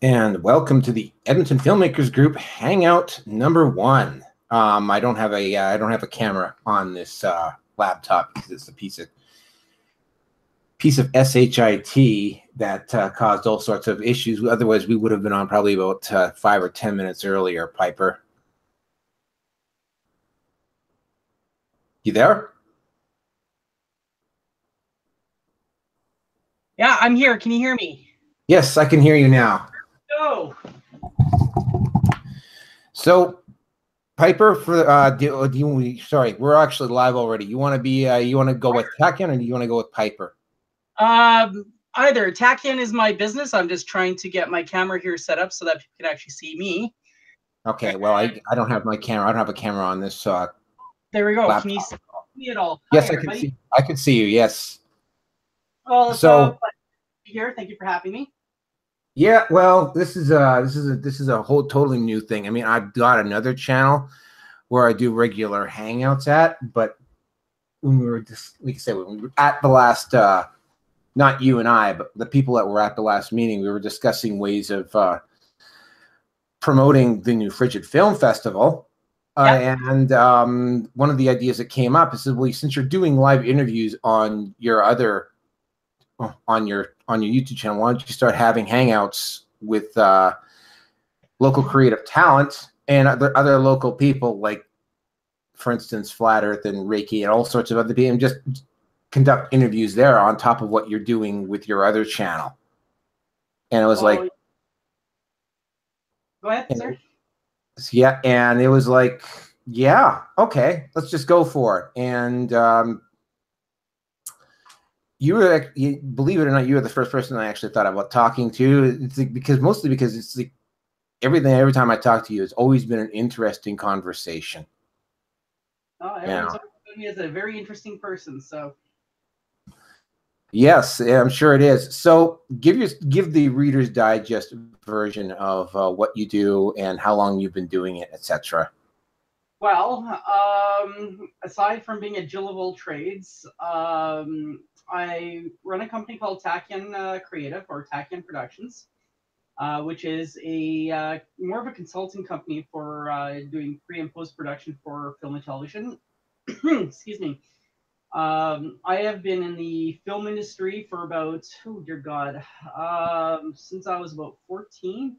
And welcome to the Edmonton Filmmakers Group Hangout #1. I don't have a camera on this laptop because it's a piece of shit that caused all sorts of issues. Otherwise, we would have been on probably about 5 or 10 minutes earlier. Piper, you there? Yeah, I'm here. Can you hear me? Yes, I can hear you now. Go. So, Piper, for sorry, we're actually live already. You want to be you want to go with Takian or do you want to go with Piper? Either. Takian is my business. I'm just trying to get my camera here set up so that people can actually see me. Okay, well, I don't have my camera. I don't have a camera on this. There we go. Laptop. Can you see me at all? Yes, Hi, I can see. I can see you. Yes. Well, so here. Thank you for having me. Yeah, well, this is a whole totally new thing. I mean, I've got another channel where I do regular hangouts at, but when we were just, like I said, when we were at the last, not you and I, but the people that were at the last meeting, we were discussing ways of promoting the new Frigid Film Festival. And one of the ideas that came up is, well, since you're doing live interviews on your other on your YouTube channel, why don't you start having hangouts with local creative talent and other local people, like, for instance, Flat Earth and Reiki and all sorts of other people, and just conduct interviews there on top of what you're doing with your other channel. And it was like, go ahead, sir. Yeah, and it was like, yeah, okay, let's just go for it. And believe it or not, you were the first person I actually thought about talking to. It's like, mostly because it's like every time I talk to you, it's always been an interesting conversation. Oh, everyone's told me as a very interesting person, so. Yes, I'm sure it is. So give the Reader's Digest version of what you do and how long you've been doing it, etc. Well, aside from being a Jill of all trades, I run a company called Takian Creative, or Takian Productions, which is a more of a consulting company for doing pre and post production for film and television. Excuse me. I have been in the film industry for about, oh dear God, since I was about 14.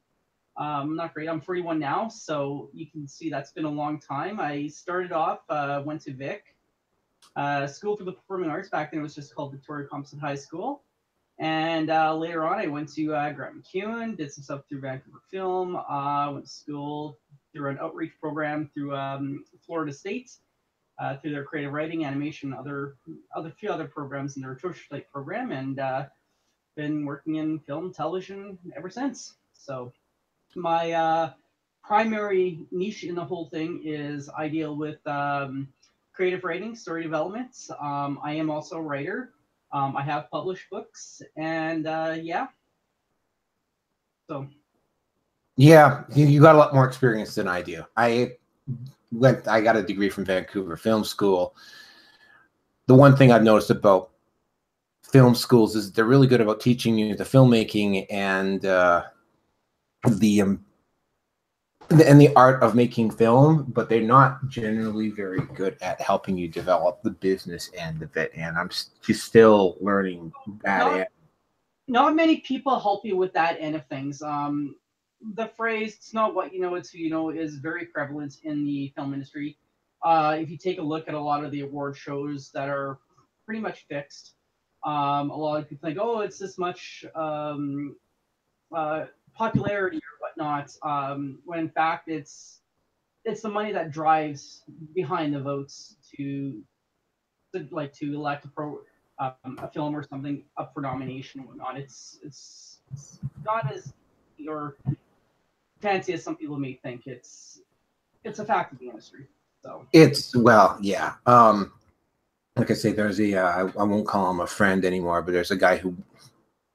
Not great. I'm 41 now, so you can see that's been a long time. I started off, went to Vic, School for the Performing Arts. Back then it was just called Victoria Compson High School. And later on I went to Grant MacEwan, did some stuff through Vancouver Film, went to school through an outreach program through Florida State, through their creative writing, animation, few other programs in their associate program, and been working in film, television ever since. So my primary niche in the whole thing is I deal with creative writing, story development. I am also a writer. I have published books, and yeah. So. Yeah, you got a lot more experience than I do. I got a degree from Vancouver Film School. The one thing I've noticed about film schools is they're really good about teaching you the filmmaking and the art of making film, but they're not generally very good at helping you develop the business end of it. And I'm just still learning that end. Not many people help you with that end of things. The phrase, it's not what you know, it's who you know, is very prevalent in the film industry. If you take a look at a lot of the award shows that are pretty much fixed, a lot of people think, oh, it's this much popularity or whatnot, when in fact it's the money that drives behind the votes to elect a film or something up for nomination and whatnot. It's not as or fancy as some people may think. It's a fact of the industry. So it's, well, yeah. Like I say, there's I won't call him a friend anymore, but there's a guy who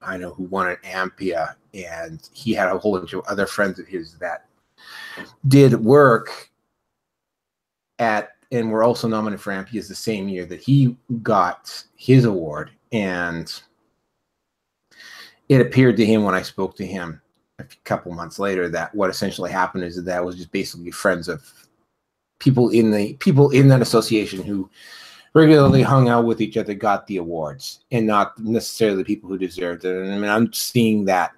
I know who won an Ampia, and he had a whole bunch of other friends of his that did work at and were also nominated for Ampias the same year that he got his award. And it appeared to him when I spoke to him a couple months later that what essentially happened is that was just basically friends of people in that association who regularly hung out with each other got the awards, and not necessarily the people who deserved it. And I mean, I'm seeing that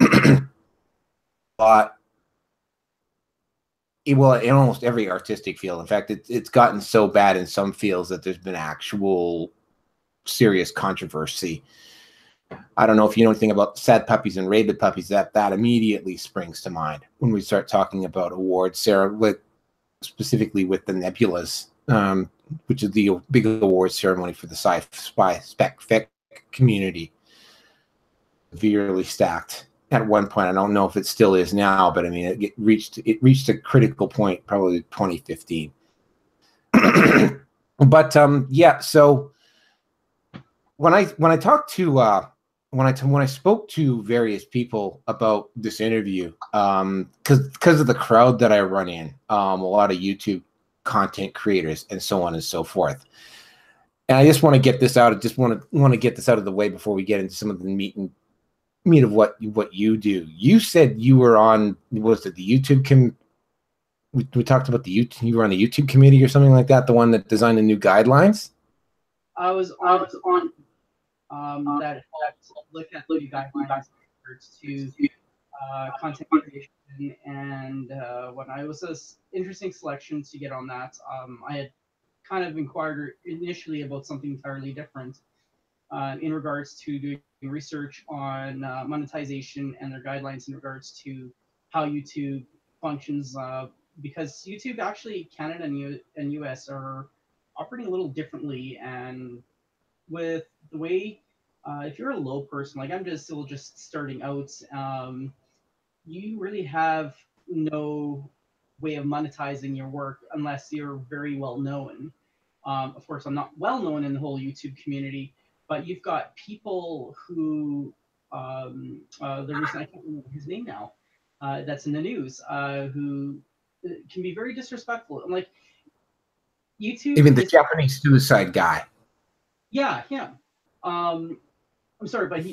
a lot. Well, in almost every artistic field. In fact, it's gotten so bad in some fields that there's been actual serious controversy. I don't know if you know anything about sad puppies and rabid puppies. That immediately springs to mind when we start talking about awards, Sarah, specifically with the Nebulas, which is the big award ceremony for the sci-fi spec fic community. Severely stacked at one point. I don't know if it still is now, but I mean, it reached a critical point probably 2015. But yeah, so when I talked to when I spoke to various people about this interview, because of the crowd that I run in, a lot of YouTube content creators and so on and so forth. And I just want to get this out. I just want to get this out of the way before we get into some of the meat of what you do. You said you were on, was it the YouTube we talked about the YouTube, you were on the YouTube committee or something like that, the one that designed the new guidelines? I was on that helped look at the new guidelines to content creation, and when I was an interesting selection to get on that, I had kind of inquired initially about something entirely different in regards to doing research on monetization and their guidelines in regards to how YouTube functions, because YouTube actually, Canada and US are operating a little differently, and with the way, if you're a low person, like I'm still just starting out, you really have no way of monetizing your work unless you're very well known. Of course, I'm not well known in the whole YouTube community, but you've got people who, the reason I can't remember his name now, that's in the news, who can be very disrespectful. I'm like, YouTube. Even the Japanese suicide guy. Yeah, him. I'm sorry, but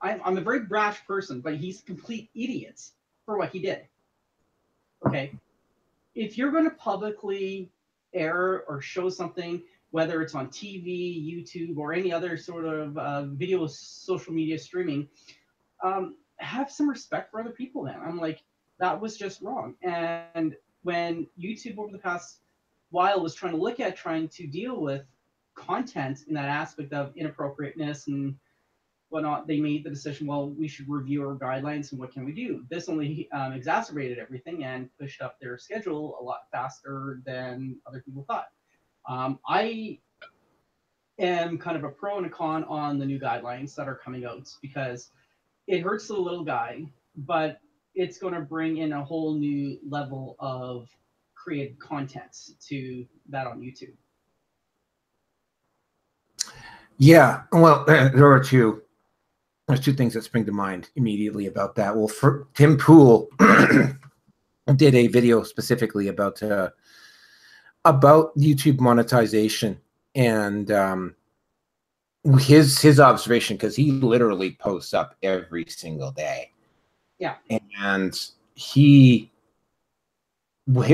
I'm a very brash person, but he's a complete idiot for what he did. Okay. If you're going to publicly air or show something, whether it's on TV, YouTube, or any other sort of video social media streaming, have some respect for other people, man. I'm like, that was just wrong. And when YouTube over the past while was trying to deal with content in that aspect of inappropriateness and whatnot, they made the decision, well, we should review our guidelines and what can we do. This only exacerbated everything and pushed up their schedule a lot faster than other people thought. I am kind of a pro and a con on the new guidelines that are coming out because it hurts the little guy, but it's going to bring in a whole new level of created content to that on YouTube. Yeah, well, there's two things that spring to mind immediately about that. Well, for Tim Pool did a video specifically about YouTube monetization and his observation, because he literally posts up every single day. Yeah, and his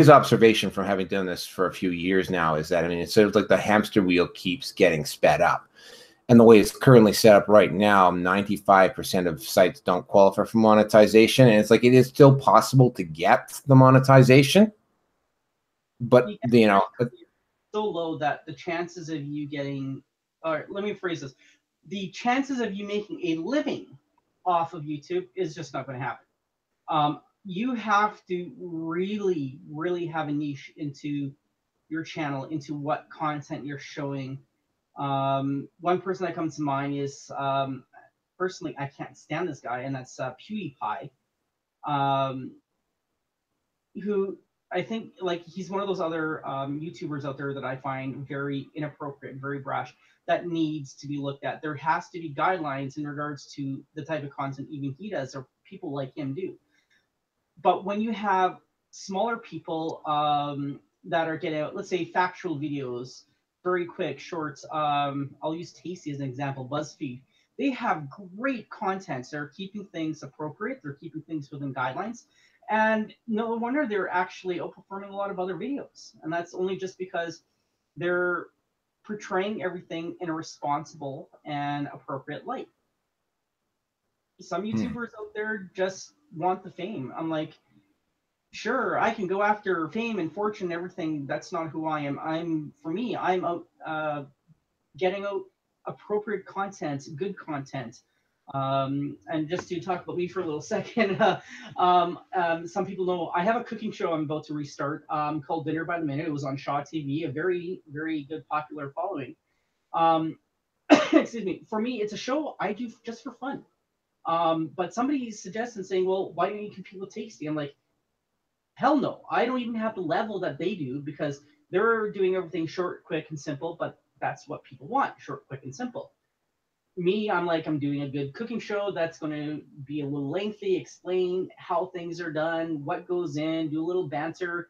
observation from having done this for a few years now is that, I mean, it's sort of like the hamster wheel keeps getting sped up. And the way it's currently set up right now, 95% of sites don't qualify for monetization. And it's like, it is still possible to get the monetization, but you know, so low that the chances of you getting, or let me phrase this, the chances of you making a living off of YouTube is just not going to happen. You have to really, really have a niche into your channel, into what content you're showing. One person that comes to mind is, personally, I can't stand this guy, and that's PewDiePie, who I think, like, he's one of those other YouTubers out there that I find very inappropriate, very brash, that needs to be looked at. There has to be guidelines in regards to the type of content even he does or people like him do. But when you have smaller people that are getting out, let's say factual videos, very quick shorts, I'll use Tasty as an example, BuzzFeed. They have great content. They're keeping things appropriate. They're keeping things within guidelines. And no wonder they're actually outperforming a lot of other videos. And that's only just because they're portraying everything in a responsible and appropriate light. Some YouTubers out there just want the fame. I'm like, sure, I can go after fame and fortune and everything. That's not who I am. I'm out getting out appropriate content, good content. And just to talk about me for a little second, some people know I have a cooking show I'm about to restart called Dinner by the Minute. It was on Shaw TV, a very, very good popular following. Excuse me. For me, it's a show I do just for fun. But somebody suggested saying, well, why don't you compete with Tasty? I'm like, hell no. I don't even have the level that they do because they're doing everything short, quick, and simple, but that's what people want, short, quick, and simple. Me, I'm like, I'm doing a good cooking show that's going to be a little lengthy, explain how things are done, what goes in, do a little banter,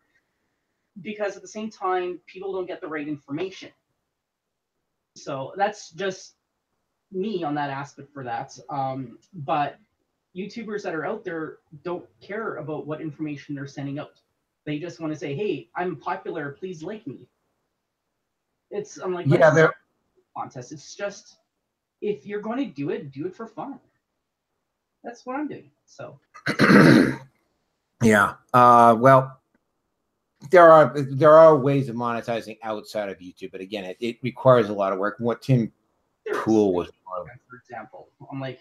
because at the same time, people don't get the right information. So that's just me on that aspect for that. But YouTubers that are out there don't care about what information they're sending out. They just want to say, hey, I'm popular, please like me. I'm like, yeah, they're contest. It's just, if you're going to do it for fun. That's what I'm doing. So yeah. Well, there are ways of monetizing outside of YouTube, but again, it requires a lot of work. What Tim Pool was, for example, I'm like,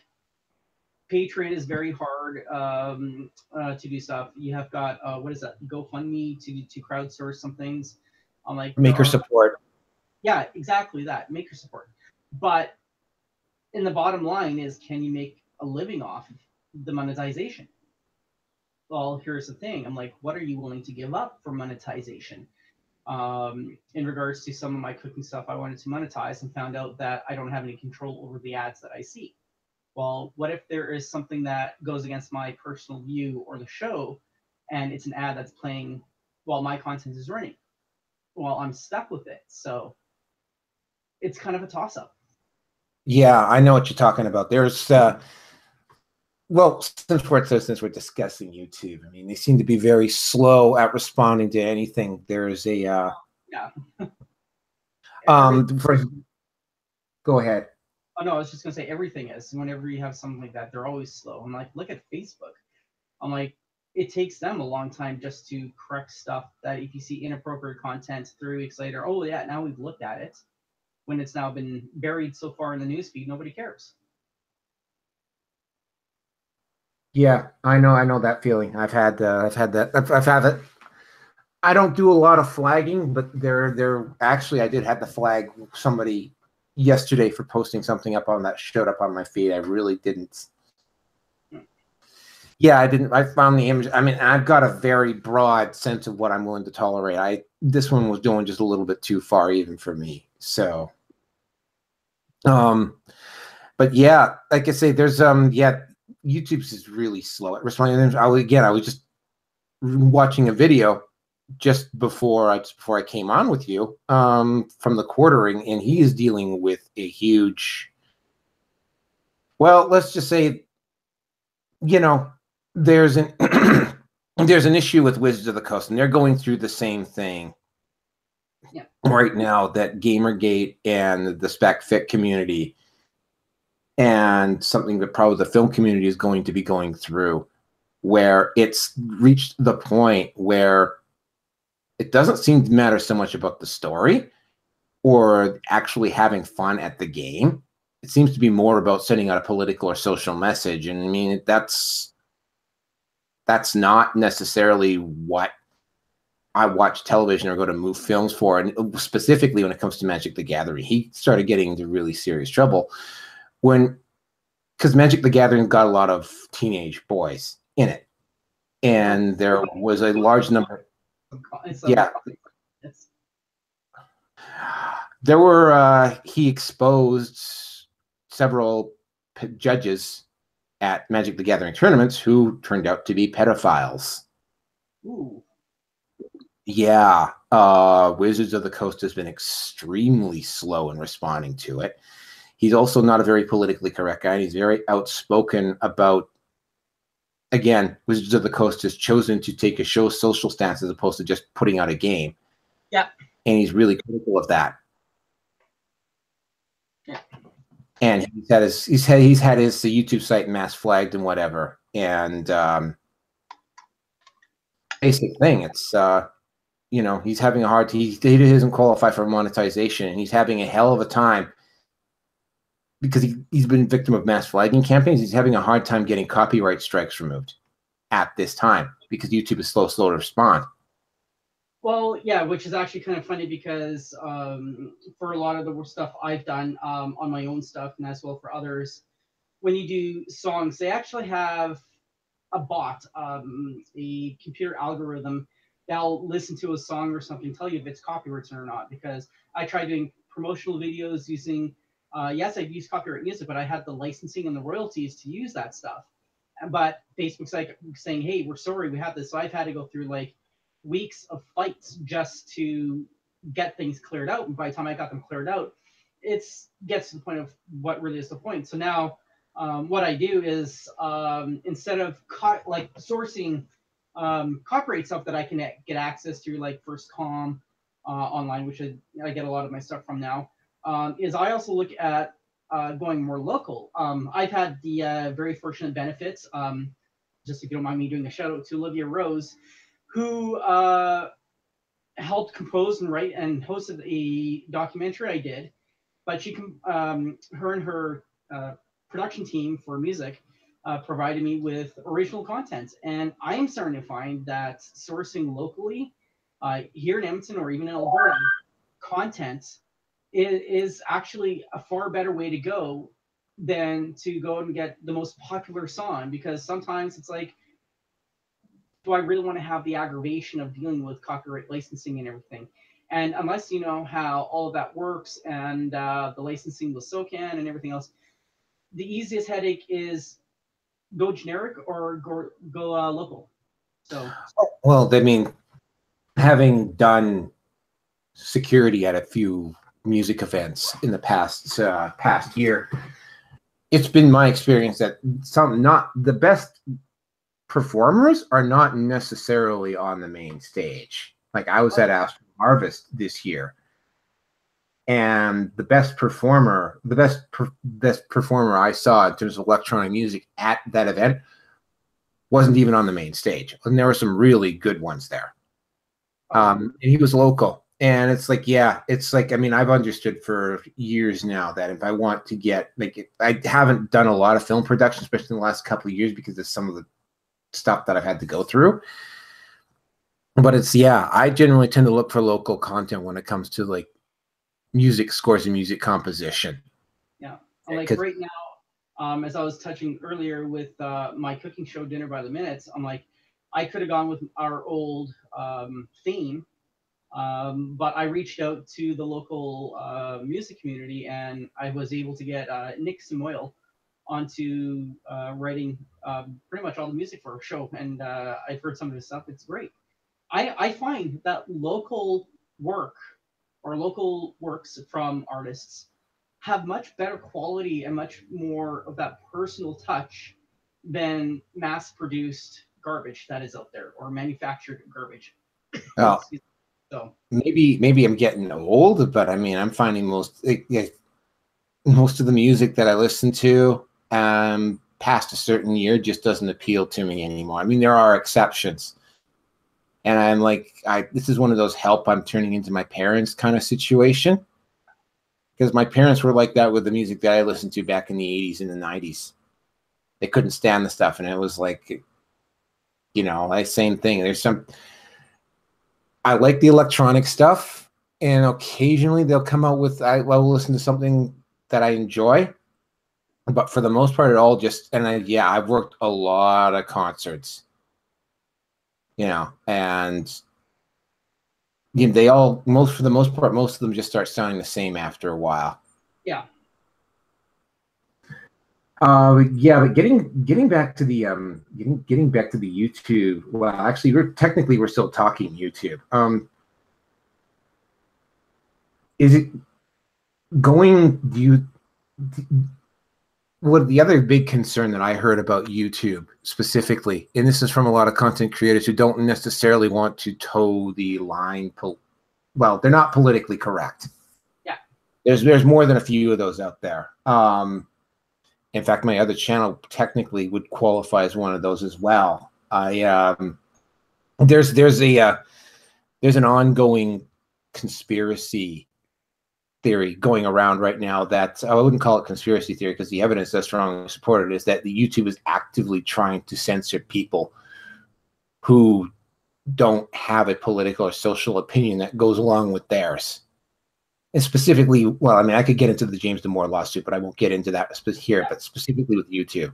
Patreon is very hard to do stuff. You have got what is that? GoFundMe to crowdsource some things. I'm like, maker support. Yeah, exactly that, maker support. But in the bottom line is, can you make a living off the monetization? Well, here's the thing. I'm like, what are you willing to give up for monetization? In regards to some of my cooking stuff I wanted to monetize and found out that I don't have any control over the ads that I see. Well, what if there is something that goes against my personal view or the show, and it's an ad that's playing while my content is running? Well, I'm stuck with it. So it's kind of a toss-up. Yeah, I know what you're talking about. There's, well, since we're discussing YouTube, I mean, they seem to be very slow at responding to anything. There's a, yeah. Go ahead. Oh, no, I was just going to say everything is. Whenever you have something like that, they're always slow. I'm like, look at Facebook. I'm like, it takes them a long time just to correct stuff that if you see inappropriate content 3 weeks later, oh, yeah, now we've looked at it. When it's now been buried so far in the newsfeed, nobody cares. Yeah, I know that feeling. I've had that. I've had it. I don't do a lot of flagging, but there actually I did have to flag somebody yesterday for posting something up on that showed up on my feed. I really didn't. Yeah, I didn't. I found the image. I mean, I've got a very broad sense of what I'm willing to tolerate. This one was going just a little bit too far even for me. So, but yeah, like I say, there's yeah, YouTube's is really slow at responding. I was just watching a video just before I came on with you from the quartering, and he is dealing with a huge, well, let's just say, you know, there's an there's an issue with Wizards of the Coast, and they're going through the same thing right now that Gamergate and the Spec Fit community and something that probably the film community is going to be going through, where it's reached the point where it doesn't seem to matter so much about the story or actually having fun at the game. It seems to be more about sending out a political or social message. And I mean, that's not necessarily what I watch television or go to move films for. And specifically when it comes to Magic the Gathering, he started getting into really serious trouble because Magic the Gathering got a lot of teenage boys in it. And there was a large number. Yeah. There were, he exposed several judges at Magic the Gathering tournaments who turned out to be pedophiles. Ooh. Yeah. Wizards of the Coast has been extremely slow in responding to it. He's also not a very politically correct guy. He's very outspoken about, again, Wizards of the Coast has chosen to take a social stance as opposed to just putting out a game. Yeah. And he's really critical of that. Yeah. And he's had his YouTube site mass flagged and whatever. And basic thing, it's you know, he's having a hard. He doesn't qualify for monetization, and he's having a hell of a time because he's been victim of mass flagging campaigns. He's having a hard time getting copyright strikes removed at this time because YouTube is slow to respond. Well, yeah, which is actually kind of funny because for a lot of the stuff I've done on my own stuff and as well for others, when you do songs, they actually have a bot, a computer algorithm that'll listen to a song or something, tell you if it's copyrighted or not. Because I tried doing promotional videos using, yes, I've used copyright music, but I had the licensing and the royalties to use that stuff. But Facebook's like saying, hey, we're sorry, we have this. So I've had to go through like weeks of fights just to get things cleared out. And by the time I got them cleared out, it gets to the point of what really is the point. So now what I do is instead of sourcing copyright stuff that I can get access to, like First Com online, which I get a lot of my stuff from now, is I also look at going more local. I've had the very fortunate benefits, just if you don't mind me doing a shout out to Olivia Rose, who helped compose and write and hosted a documentary I did. But she her and her production team for music provided me with original content. And I am starting to find that sourcing locally here in Edmonton or even in Alberta, content is actually a far better way to go than to go and get the most popular song, because sometimes it's like, do I really want to have the aggravation of dealing with copyright licensing and everything? And unless you know how all of that works and the licensing with SOCAN and everything else, the easiest headache is go generic or go local. So, well, I mean, having done security at a few music events in the past year, it's been my experience that not the best performers are not necessarily on the main stage. Like I was at Astro Harvest this year, and the best performer I saw in terms of electronic music at that event wasn't even on the main stage, and there were some really good ones there. And he was local, and it's like, yeah, it's like, I mean, I've understood for years now that if I want to get, like, I haven't done a lot of film production, especially in the last couple of years because of some of the stuff that I've had to go through. But it's, yeah, I generally tend to look for local content when it comes to like music scores and music composition. Yeah, like right now, as I was touching earlier with my cooking show Dinner by the Minutes, I'm like, I could have gone with our old theme, but I reached out to the local music community, and I was able to get Nick Samoil onto writing pretty much all the music for our show, and I've heard some of his stuff. It's great. I find that local work or local works from artists have much better quality and much more of that personal touch than mass-produced garbage that is out there, or manufactured garbage. Oh, so maybe I'm getting old, but I mean, I'm finding most of the music that I listen to past a certain year just doesn't appeal to me anymore. I mean, there are exceptions. And I'm like, this is one of those help I'm turning into my parents kind of situation. Because my parents were like that with the music that I listened to back in the 80s and the 90s. They couldn't stand the stuff. And it was like, you know, same thing. I like the electronic stuff. And occasionally they'll come out with, I will listen to something that I enjoy. But for the most part, it all just, and I've worked a lot of concerts. You know, and you know, for the most part, most of them just start sounding the same after a while. Yeah. Yeah, but getting back to the getting back to the YouTube. Well, actually, we're still talking YouTube. Is it going? what the other big concern that I heard about YouTube specifically, and this is from a lot of content creators who don't necessarily want to toe the line. Well, they're not politically correct. Yeah. There's more than a few of those out there. In fact, my other channel technically would qualify as one of those as well. There's an ongoing conspiracy theory going around right now that I wouldn't call it conspiracy theory because the evidence that strongly supported is that the YouTube is actively trying to censor people who don't have a political or social opinion that goes along with theirs. And specifically, well, I mean, I could get into the James Damore lawsuit, but I won't get into that here, but specifically with YouTube.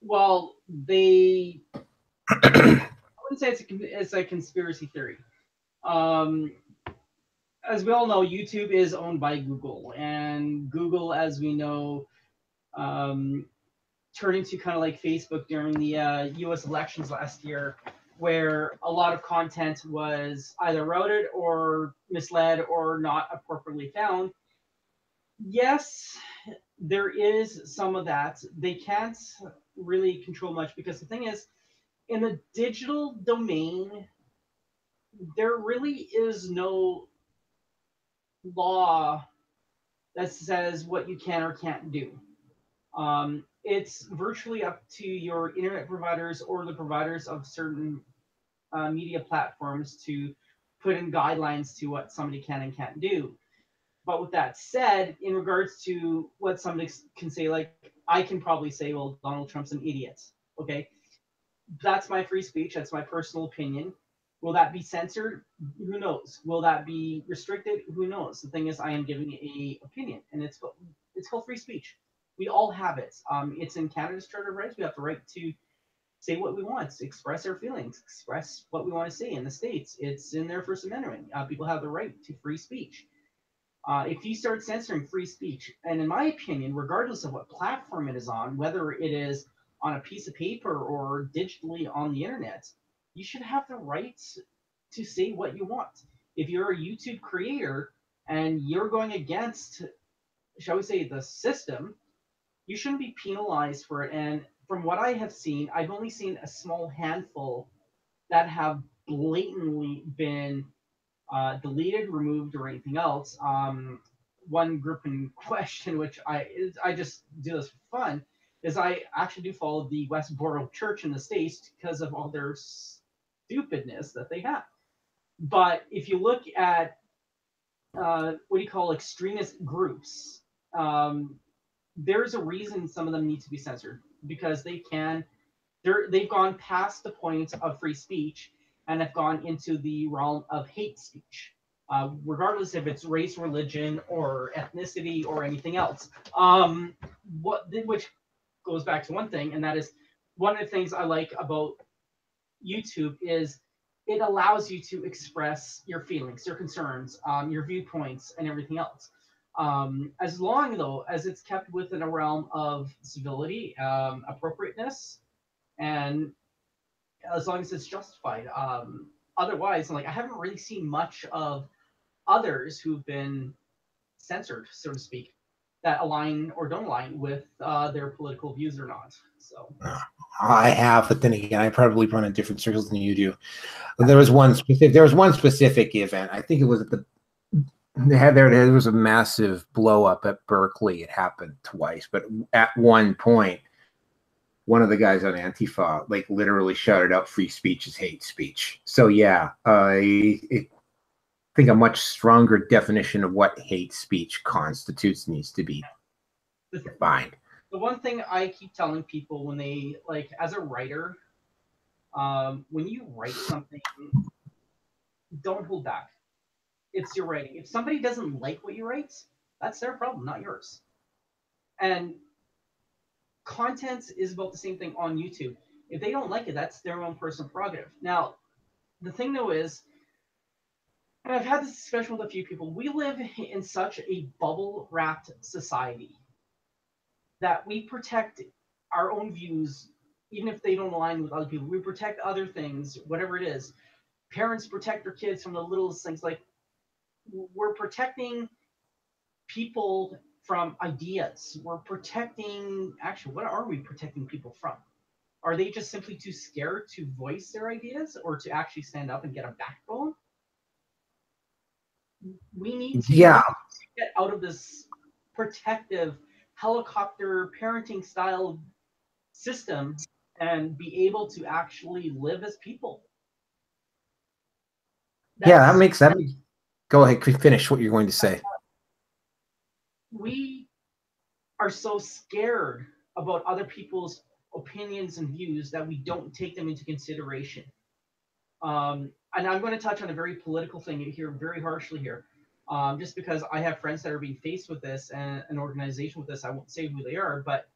Well, I wouldn't say it's a conspiracy theory. As we all know, YouTube is owned by Google, and Google, as we know, turned into kind of like Facebook during the U.S. elections last year, where a lot of content was either routed or misled or not appropriately found. Yes, there is some of that. They can't really control much because the thing is, in the digital domain, there really is no law that says what you can or can't do. It's virtually up to your internet providers or the providers of certain media platforms to put in guidelines to what somebody can and can't do. But with that said, in regards to what somebody can say, like I can probably say, well, Donald Trump's an idiot. Okay, that's my free speech. That's my personal opinion. Will that be censored? Who knows? Will that be restricted? Who knows? The thing is, I am giving a opinion, and it's called free speech. We all have it. It's in Canada's Charter of Rights. We have the right to say what we want, to express our feelings, express what we want to say. In the States, it's in their First Amendment. People have the right to free speech. If you start censoring free speech, and in my opinion, regardless of what platform it is on, whether it is on a piece of paper or digitally on the internet, you should have the right to say what you want. If you're a YouTube creator and you're going against, shall we say, the system, you shouldn't be penalized for it. And from what I have seen, I've only seen a small handful that have blatantly been deleted, removed, or anything else. One group in question, which I just do this for fun, is I actually do follow the Westboro Church in the States because of all their stupidness that they have. But if you look at what do you call extremist groups, there's a reason some of them need to be censored because they've gone past the point of free speech and have gone into the realm of hate speech, regardless if it's race, religion, or ethnicity or anything else. Which goes back to one thing, and that is one of the things I like about YouTube is it allows you to express your feelings, your concerns, your viewpoints, and everything else. As long, though, as it's kept within a realm of civility, appropriateness, and as long as it's justified. Otherwise, like I haven't really seen much of others who've been censored, so to speak, that align or don't align with their political views or not. So I have, but then again, I probably run in different circles than you do. There was one specific event. I think it was at there was a massive blow up at Berkeley. It happened twice, but at one point, one of the guys on Antifa like literally shouted out free speech is hate speech. So yeah, I think a much stronger definition of what hate speech constitutes needs to be defined. The one thing I keep telling people when they, like, as a writer, when you write something, don't hold back. It's your writing. If somebody doesn't like what you write, that's their problem, not yours. And content is about the same thing on YouTube. If they don't like it, that's their own personal prerogative. Now, the thing though is, and I've had this discussion with a few people, we live in such a bubble-wrapped society that we protect our own views, even if they don't align with other people. We protect other things, whatever it is. Parents protect their kids from the littlest things. Like, we're protecting people from ideas. We're protecting, actually, what are we protecting people from? Are they just simply too scared to voice their ideas or to actually stand up and get a backbone? We need to Yeah. get out of this protective helicopter parenting style system and be able to actually live as people. Yeah, that makes that. Go ahead, finish what you're going to say. We are so scared about other people's opinions and views that we don't take them into consideration. And I'm going to touch on a very political thing here, very harshly here, just because I have friends that are being faced with this and an organization with this. I won't say who they are, but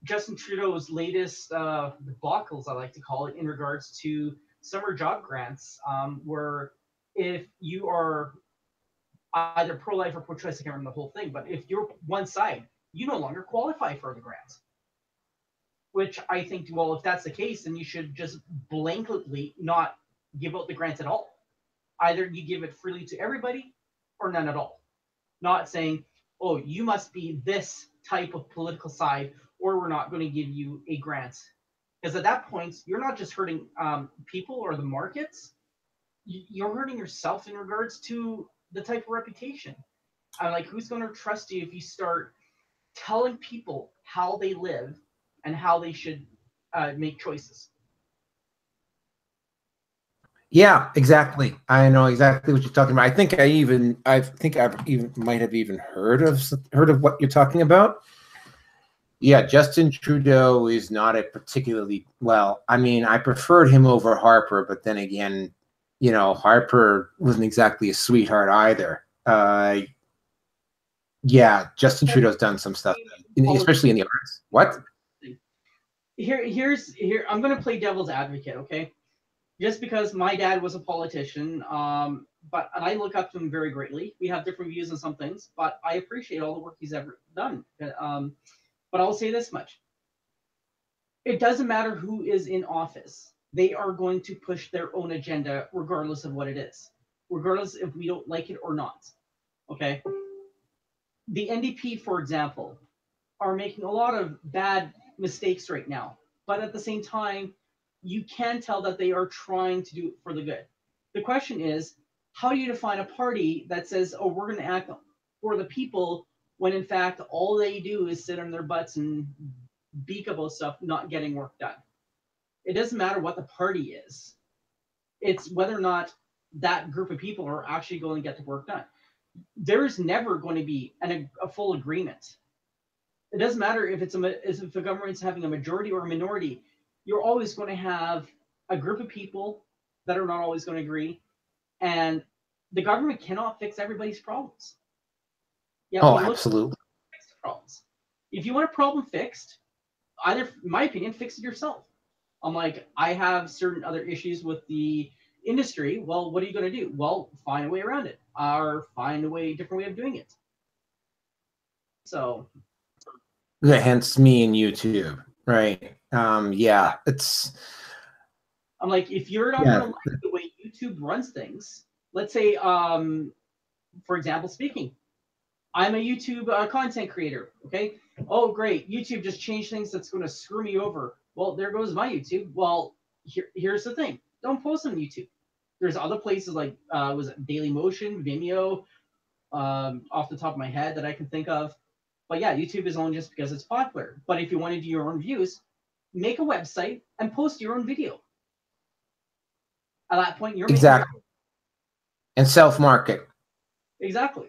Justin Trudeau's latest debacles, I like to call it, in regards to summer job grants, where if you are either pro-life or pro-choice, I can't remember the whole thing, but if you're one side, you no longer qualify for the grants. Which I think, well, if that's the case, then you should just blanketly not give out the grants at all. Either you give it freely to everybody or none at all. Not saying, oh, you must be this type of political side or we're not going to give you a grant. Because at that point, you're not just hurting people or the markets, you're hurting yourself in regards to the type of reputation. Like, who's going to trust you if you start telling people how they live and how they should make choices? Yeah, exactly. I know exactly what you're talking about. I think I've even might have even heard of what you're talking about. Yeah, Justin Trudeau is not a particularly well. I mean, I preferred him over Harper, but then again, you know, Harper wasn't exactly a sweetheart either. Yeah, Justin Trudeau's done some stuff, especially in the arts. What? Here. I'm going to play devil's advocate, okay? Just because my dad was a politician, and I look up to him very greatly. We have different views on some things, but I appreciate all the work he's ever done. But I'll say this much. It doesn't matter who is in office. They are going to push their own agenda regardless of what it is, regardless if we don't like it or not. Okay? The NDP, for example, are making a lot of bad mistakes right now. But at the same time, you can tell that they are trying to do it for the good. The question is, how do you define a party that says, oh, we're going to act for the people, when in fact all they do is sit on their butts and beak about stuff not getting work done? It doesn't matter what the party is. It's whether or not that group of people are actually going to get the work done. There's never going to be a full agreement. It doesn't matter if if the government's having a majority or a minority. You're always going to have a group of people that are not always going to agree, and the government cannot fix everybody's problems. Yeah, oh, absolutely. Fix the problems. If you want a problem fixed, either, in my opinion, fix it yourself. I'm like, I have certain other issues with the industry. Well, what are you going to do? Well, find a way around it, or find a different way of doing it. So, yeah, hence me and YouTube, right? Yeah, it's. I'm like, if you're not going to like the way YouTube runs things, let's say, for example, speaking, I'm a YouTube content creator. Okay. Oh, great. YouTube just changed things that's going to screw me over. Well, there goes my YouTube. Well, here's the thing. Don't post on YouTube. There's other places like, was it Dailymotion, Vimeo, off the top of my head that I can think of. But yeah, YouTube is only just because it's popular. But if you want to do your own views, make a website and post your own video. At that point, you're exactly. And self-market. Exactly.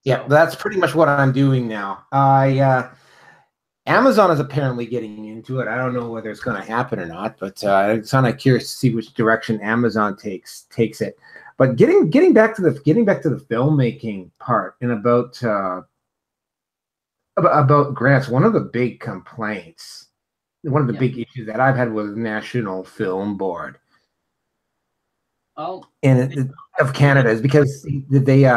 Yeah, so that's pretty much what I'm doing now. Amazon is apparently getting into it. I don't know whether it's going to happen or not, but it's kind of curious to see which direction Amazon takes it. But getting back to the filmmaking part and about grants, one of the big complaints, one of the big issues that I've had with the National Film Board of Canada is because they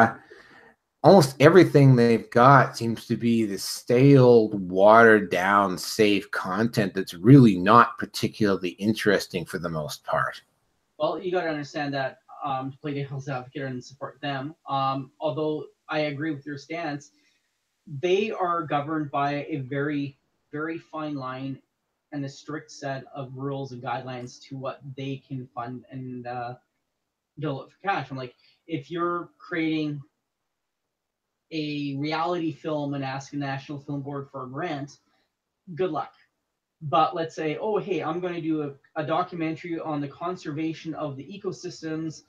almost everything they've got seems to be the stale, watered down, safe content that's really not particularly interesting for the most part. Well, you got to understand that, to play devil's advocate and support them, although I agree with your stance, they are governed by a very, very fine line and a strict set of rules and guidelines to what they can fund and develop for cash. I'm like, if you're creating a reality film and asking the National Film Board for a grant, good luck. But let's say, oh, hey, I'm going to do a documentary on the conservation of the ecosystems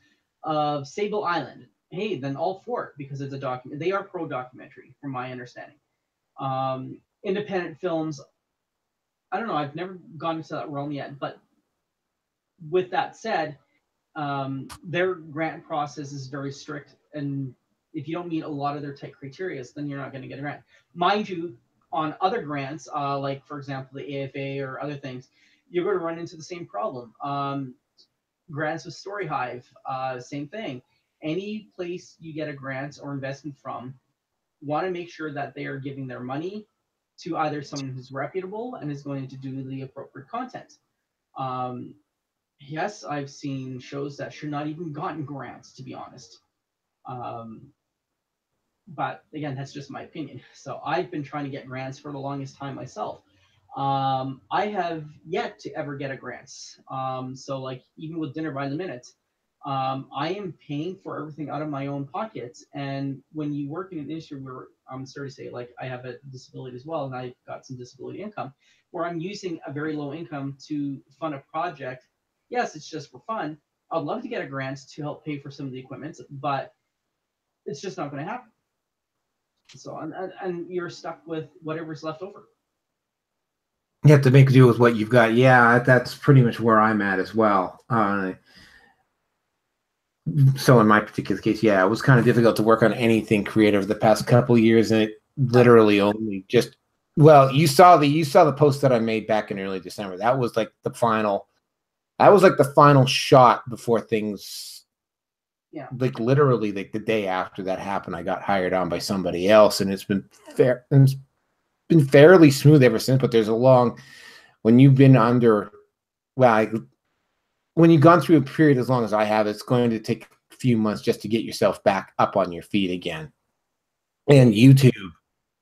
of Sable Island. Hey, then all for it because it's a document. They are pro documentary, from my understanding. Independent films, I don't know. I've never gone into that realm yet. But with that said, their grant process is very strict, and if you don't meet a lot of their tight criteria, then you're not going to get a grant. Mind you, on other grants, like for example the AFA or other things, you're going to run into the same problem. Grants with Story Hive, same thing. Any place you get a grant or investment from, want to make sure that they are giving their money to either someone who's reputable and is going to do the appropriate content. Um, yes, I've seen shows that should not even gotten grants, to be honest. Um, but again, that's just my opinion. So I've been trying to get grants for the longest time myself. I have yet to ever get a grant. So like even with Dinner by the Minute, I am paying for everything out of my own pocket. And when you work in an industry where I'm sorry to say, like I have a disability as well, and I've got some disability income, where I'm using a very low income to fund a project. Yes, it's just for fun. I'd love to get a grant to help pay for some of the equipment, but it's just not going to happen. So and you're stuck with whatever's left over. You have to make do with what you've got. Yeah, that's pretty much where I'm at as well. So in my particular case, yeah, it was kind of difficult to work on anything creative the past couple of years, and it literally only just you saw the post that I made back in early December. That was like the final shot before things. Yeah. Like literally, like the day after that happened, I got hired on by somebody else, and it's been fair. It's been fairly smooth ever since. But there's a long when you've been under when you've gone through a period as long as I have, it's going to take a few months just to get yourself back up on your feet again. And YouTube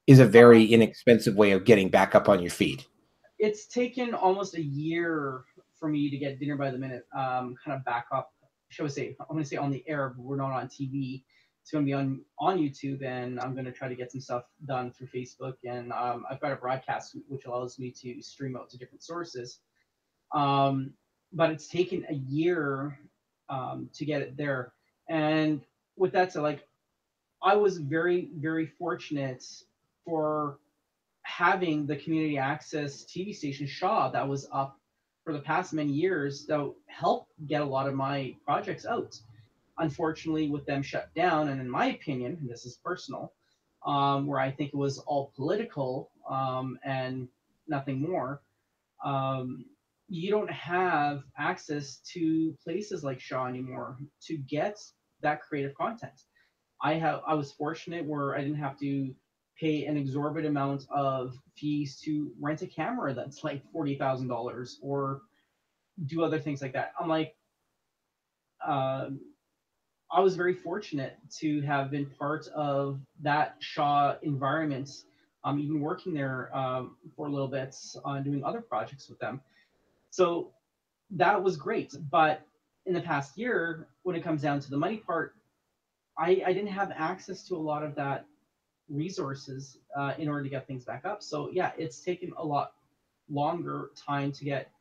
is a very inexpensive way of getting back up on your feet. It's taken almost a year for me to get Dinner by the Minute kind of back up. Shall we say? I'm going to say on the air, but we're not on TV. It's going to be on YouTube, and I'm going to try to get some stuff done through Facebook. And I've got a broadcast which allows me to stream out to different sources. But it's taken a year to get it there. And with that said, like I was very, very fortunate for having the community access TV station Shaw that was up for the past many years that helped get a lot of my projects out. Unfortunately, with them shut down, and in my opinion, and this is personal, where I think it was all political and nothing more, you don't have access to places like Shaw anymore to get that creative content. I was fortunate where I didn't have to pay an exorbitant amount of fees to rent a camera that's like $40,000 or do other things like that. I'm like, I was very fortunate to have been part of that Shaw environment. Even working there for a little bit on doing other projects with them. So that was great. But in the past year, when it comes down to the money part, I didn't have access to a lot of that resources in order to get things back up. So yeah, it's taken a lot longer time to get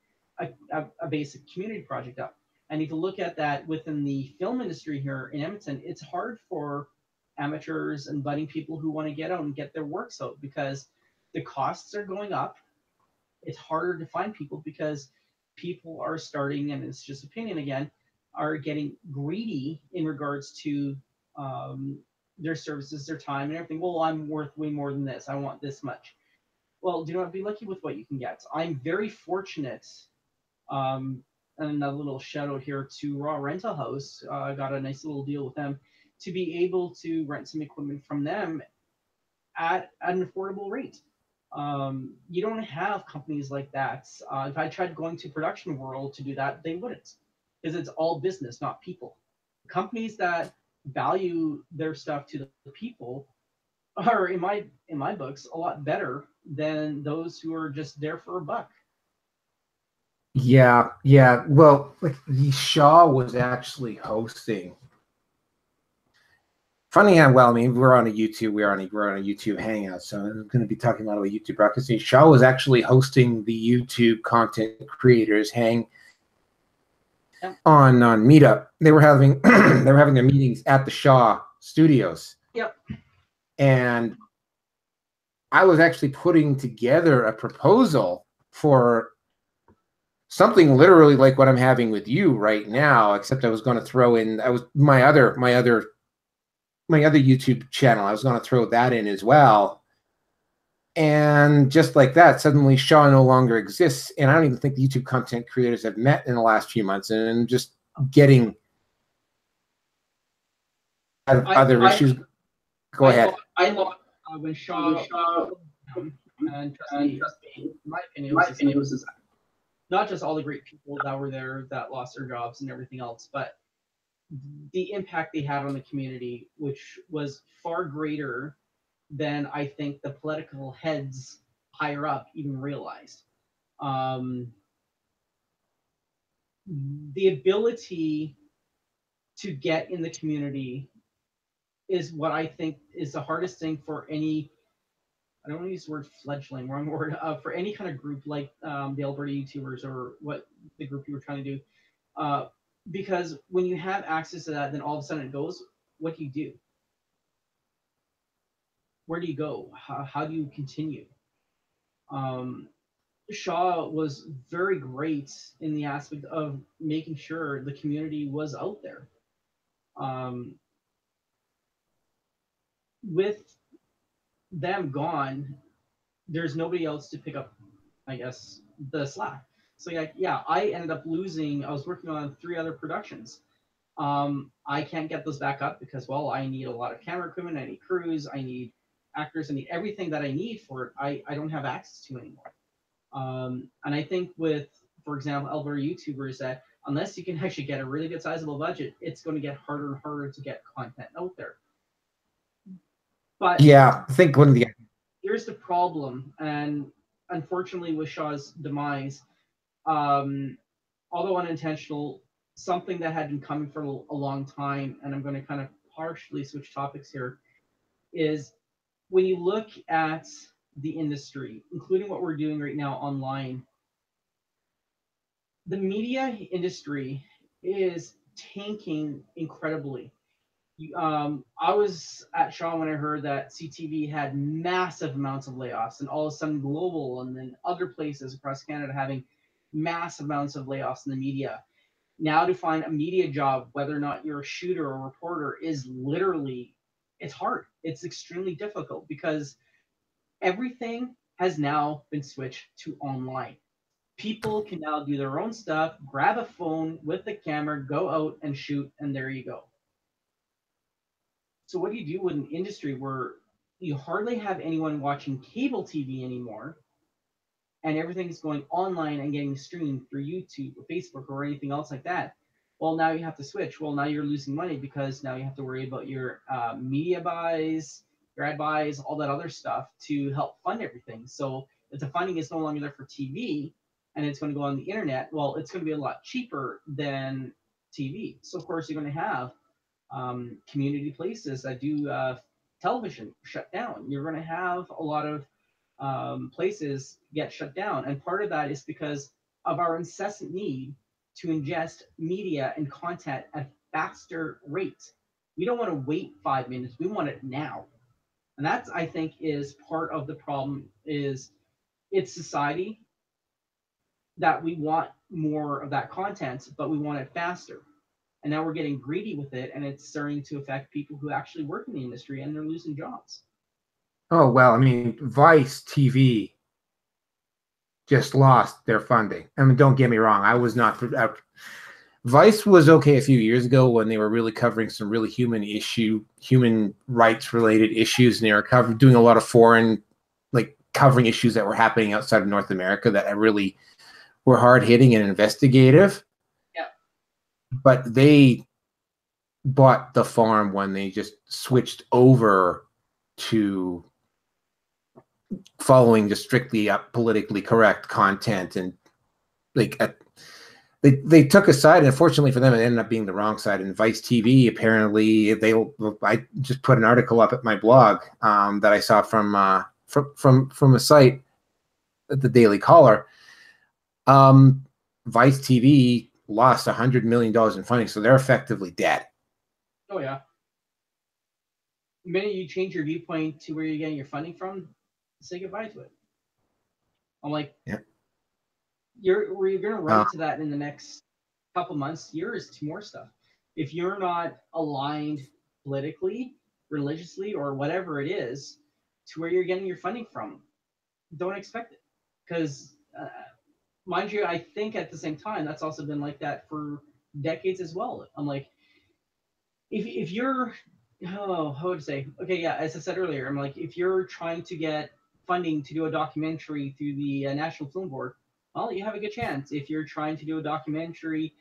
a basic community project up. And if you look at that within the film industry here in Edmonton, it's hard for amateurs and budding people who want to get out and get their works out because the costs are going up. It's harder to find people because people are starting, and it's just opinion again, are getting greedy in regards to their services, their time, and everything. Well, I'm worth way more than this. I want this much. Well, do not be lucky with what you can get. I'm very fortunate. And another little shout out here to Raw Rental House. I got a nice little deal with them to be able to rent some equipment from them at an affordable rate. You don't have companies like that. If I tried going to Production World to do that, they wouldn't, because it's all business, not people. Companies that value their stuff to the people are in my books a lot better than those who are just there for a buck. Yeah, yeah. Well, like the Shaw was actually hosting. Funny how well, I mean, we're on a YouTube, we're on a YouTube Hangout, so I'm going to be talking a lot about YouTube broadcasting. Shaw was actually hosting the YouTube content creators hang on Meetup. They were having their meetings at the Shaw Studios. Yep. And I was actually putting together a proposal for something literally like what I'm having with you right now, except I was going to throw in my other YouTube channel. I was going to throw that in as well. And just like that, suddenly Shaw no longer exists. And I don't even think the YouTube content creators have met in the last few months, and just getting other issues. Go ahead. I love when Shaw and trust me, my opinion was not just all the great people that were there that lost their jobs and everything else, but the impact they had on the community, which was far greater than I think the political heads higher up even realized. The ability to get in the community is what I think is the hardest thing for any, I don't want to use the word fledgling, wrong word, for any kind of group like the Alberta YouTubers or what the group you were trying to do. Because when you have access to that, then all of a sudden it goes, what do you do? Where do you go? How do you continue? Shaw was very great in the aspect of making sure the community was out there. With them gone, there's nobody else to pick up, I guess, the slack. So yeah, I ended up losing. I was working on 3 other productions. I can't get those back up because, well, I need a lot of camera equipment, I need crews, I need actors, I need everything that I need for it. I don't have access to anymore. And I think with, for example, Alberta YouTubers, that unless you can actually get a really good sizable budget, it's going to get harder and harder to get content out there. But yeah, I think one of the here's the problem, and unfortunately with Shaw's demise, although unintentional, something that had been coming for a long time, and I'm going to kind of partially switch topics here, is when you look at the industry, including what we're doing right now online, the media industry is tanking incredibly. I was at Shaw when I heard that CTV had massive amounts of layoffs, and all of a sudden Global and then other places across Canada having massive amounts of layoffs in the media. Now to find a media job, whether or not you're a shooter or a reporter, is literally, it's hard. It's extremely difficult because everything has now been switched to online. People can now do their own stuff, grab a phone with the camera, go out and shoot, and there you go. So what do you do with an industry where you hardly have anyone watching cable TV anymore, and everything is going online and getting streamed through YouTube or Facebook or anything else like that? Well, now you have to switch. Well, now you're losing money because now you have to worry about your media buys, your ad buys, all that other stuff to help fund everything. So if the funding is no longer there for TV and it's going to go on the internet, well, it's going to be a lot cheaper than TV. So of course you're going to have community places that do television shut down. You're going to have a lot of places get shut down. And part of that is because of our incessant need to ingest media and content at faster rates. We don't want to wait 5 minutes. We want it now. And that's, I think, is part of the problem. Is it's society that we want more of that content, but we want it faster. And now we're getting greedy with it, and it's starting to affect people who actually work in the industry, and they're losing jobs. Oh, well, I mean, Vice TV just lost their funding. I mean, don't get me wrong. I was not. Vice was okay a few years ago when they were really covering some really human rights related issues, and they were doing a lot of foreign, like covering issues that were happening outside of North America that really were hard hitting and investigative. Yeah. But they bought the farm when they just switched over to following just strictly politically correct content, and like they took a side, and unfortunately for them, it ended up being the wrong side. And Vice TV, apparently, I just put an article up at my blog that I saw from a site, the Daily Caller. Vice TV lost $100 million in funding, so they're effectively dead. Oh yeah. The minute you change your viewpoint to where you're getting your funding from, say goodbye to it. I'm like, yeah. You're going to run into that in the next couple months, years, to more stuff. If you're not aligned politically, religiously, or whatever it is, to where you're getting your funding from, don't expect it. Because, mind you, I think at the same time, that's also been like that for decades as well. I'm like, if you're, how would I say? Okay, yeah, as I said earlier, I'm like, if you're trying to get funding to do a documentary through the National Film Board, well, you have a good chance. If you're trying to do a documentary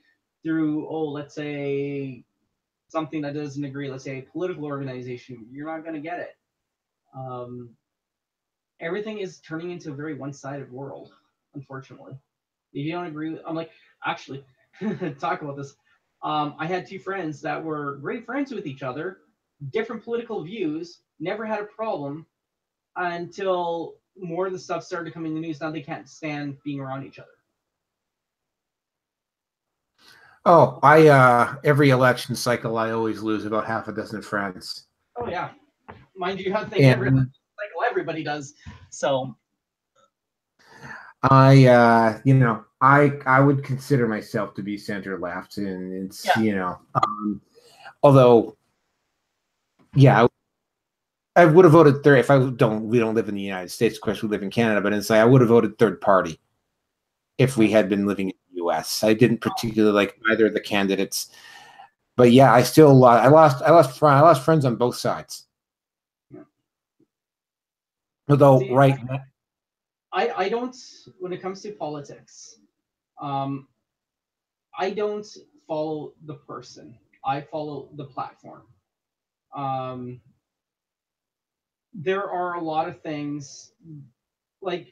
through, let's say something that doesn't agree, let's say a political organization, you're not going to get it. Everything is turning into a very one-sided world, unfortunately. If you don't agree with, I'm like, actually, talk about this. I had two friends that were great friends with each other, different political views, never had a problem until more of the stuff started coming in the news. Now they can't stand being around each other. Oh, every election cycle, I always lose about half a dozen friends. Oh yeah, mind you, I think every election cycle everybody does. So I would consider myself to be center left, and it's although, yeah. I would have voted third if we don't live in the United States. Of course, we live in Canada, but it's like I would have voted third party if we had been living in the U.S. I didn't particularly like either of the candidates, but yeah, I lost friends on both sides. Although, see, right, I don't. When it comes to politics, I don't follow the person. I follow the platform. There are a lot of things, like,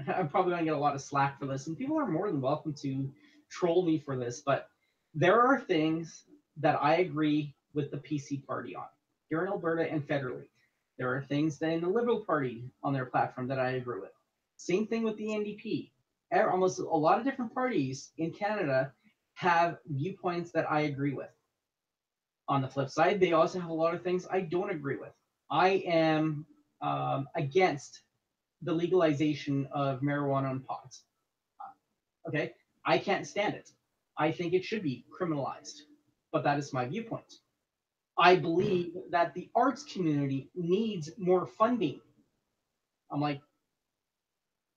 I'm probably going to get a lot of slack for this, and people are more than welcome to troll me for this, but there are things that I agree with the PC party on, here in Alberta and federally. There are things that in the Liberal Party on their platform that I agree with. Same thing with the NDP. Almost a lot of different parties in Canada have viewpoints that I agree with. On the flip side, they also have a lot of things I don't agree with. I am against the legalization of marijuana and pot. Okay, I can't stand it. I think it should be criminalized, but that is my viewpoint. I believe that the arts community needs more funding. I'm like,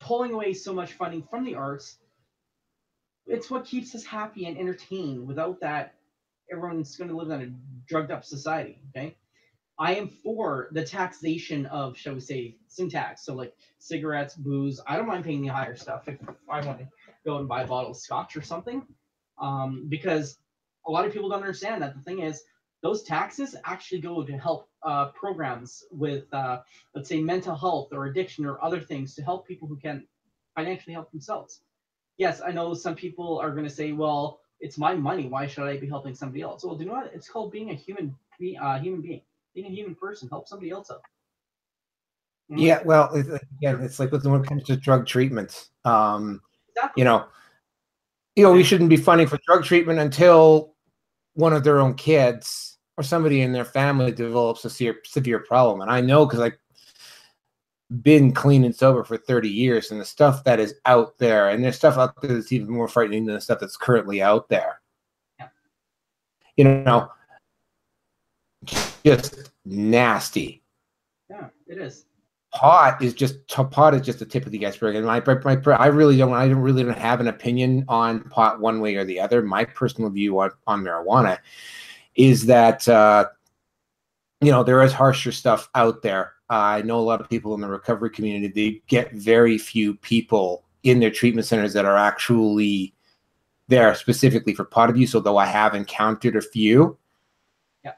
pulling away so much funding from the arts, it's what keeps us happy and entertained. Without that, everyone's going to live in a drugged up society. Okay, I am for the taxation of, shall we say, sin tax. So like cigarettes, booze. I don't mind paying the higher stuff if I want to go and buy a bottle of scotch or something. Because a lot of people don't understand that the thing is, those taxes actually go to help programs with, let's say, mental health or addiction or other things to help people who can financially help themselves. Yes, I know some people are going to say, well, it's my money. Why should I be helping somebody else? Well, do you know what? It's called being a human being. Being a human person, help somebody else out. Yeah, well, again, it's like when it comes to drug treatment. Exactly. We shouldn't be funding for drug treatment until one of their own kids or somebody in their family develops a severe problem. And I know because I've been clean and sober for 30 years, and the stuff that is out there, and there's stuff out there that's even more frightening than the stuff that's currently out there. Yeah. Just nasty. Yeah, it is. Pot is just the tip of the iceberg, and I don't have an opinion on pot one way or the other. My personal view on marijuana is that there is harsher stuff out there. I know a lot of people in the recovery community. They get very few people in their treatment centers that are actually there specifically for pot abuse, although I have encountered a few. Yeah.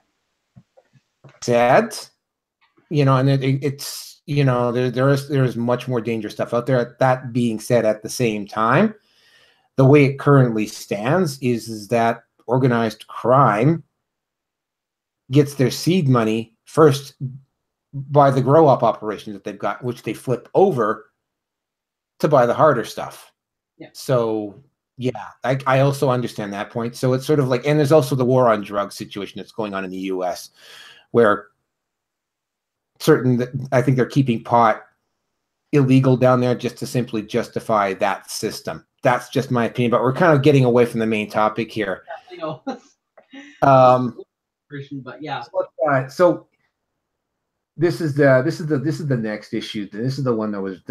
Sad. and it's there is much more dangerous stuff out there. That being said, at the same time, the way it currently stands is that organized crime gets their seed money first by the grow up operations that they've got, which they flip over to buy the harder stuff. Yeah. So yeah, I also understand that point. So it's sort of like, and there's also the war on drugs situation that's going on in the U.S. where I think they're keeping pot illegal down there just to simply justify that system. That's just my opinion, but we're kind of getting away from the main topic here. Yeah, but yeah. So this is the next issue. This is the one that was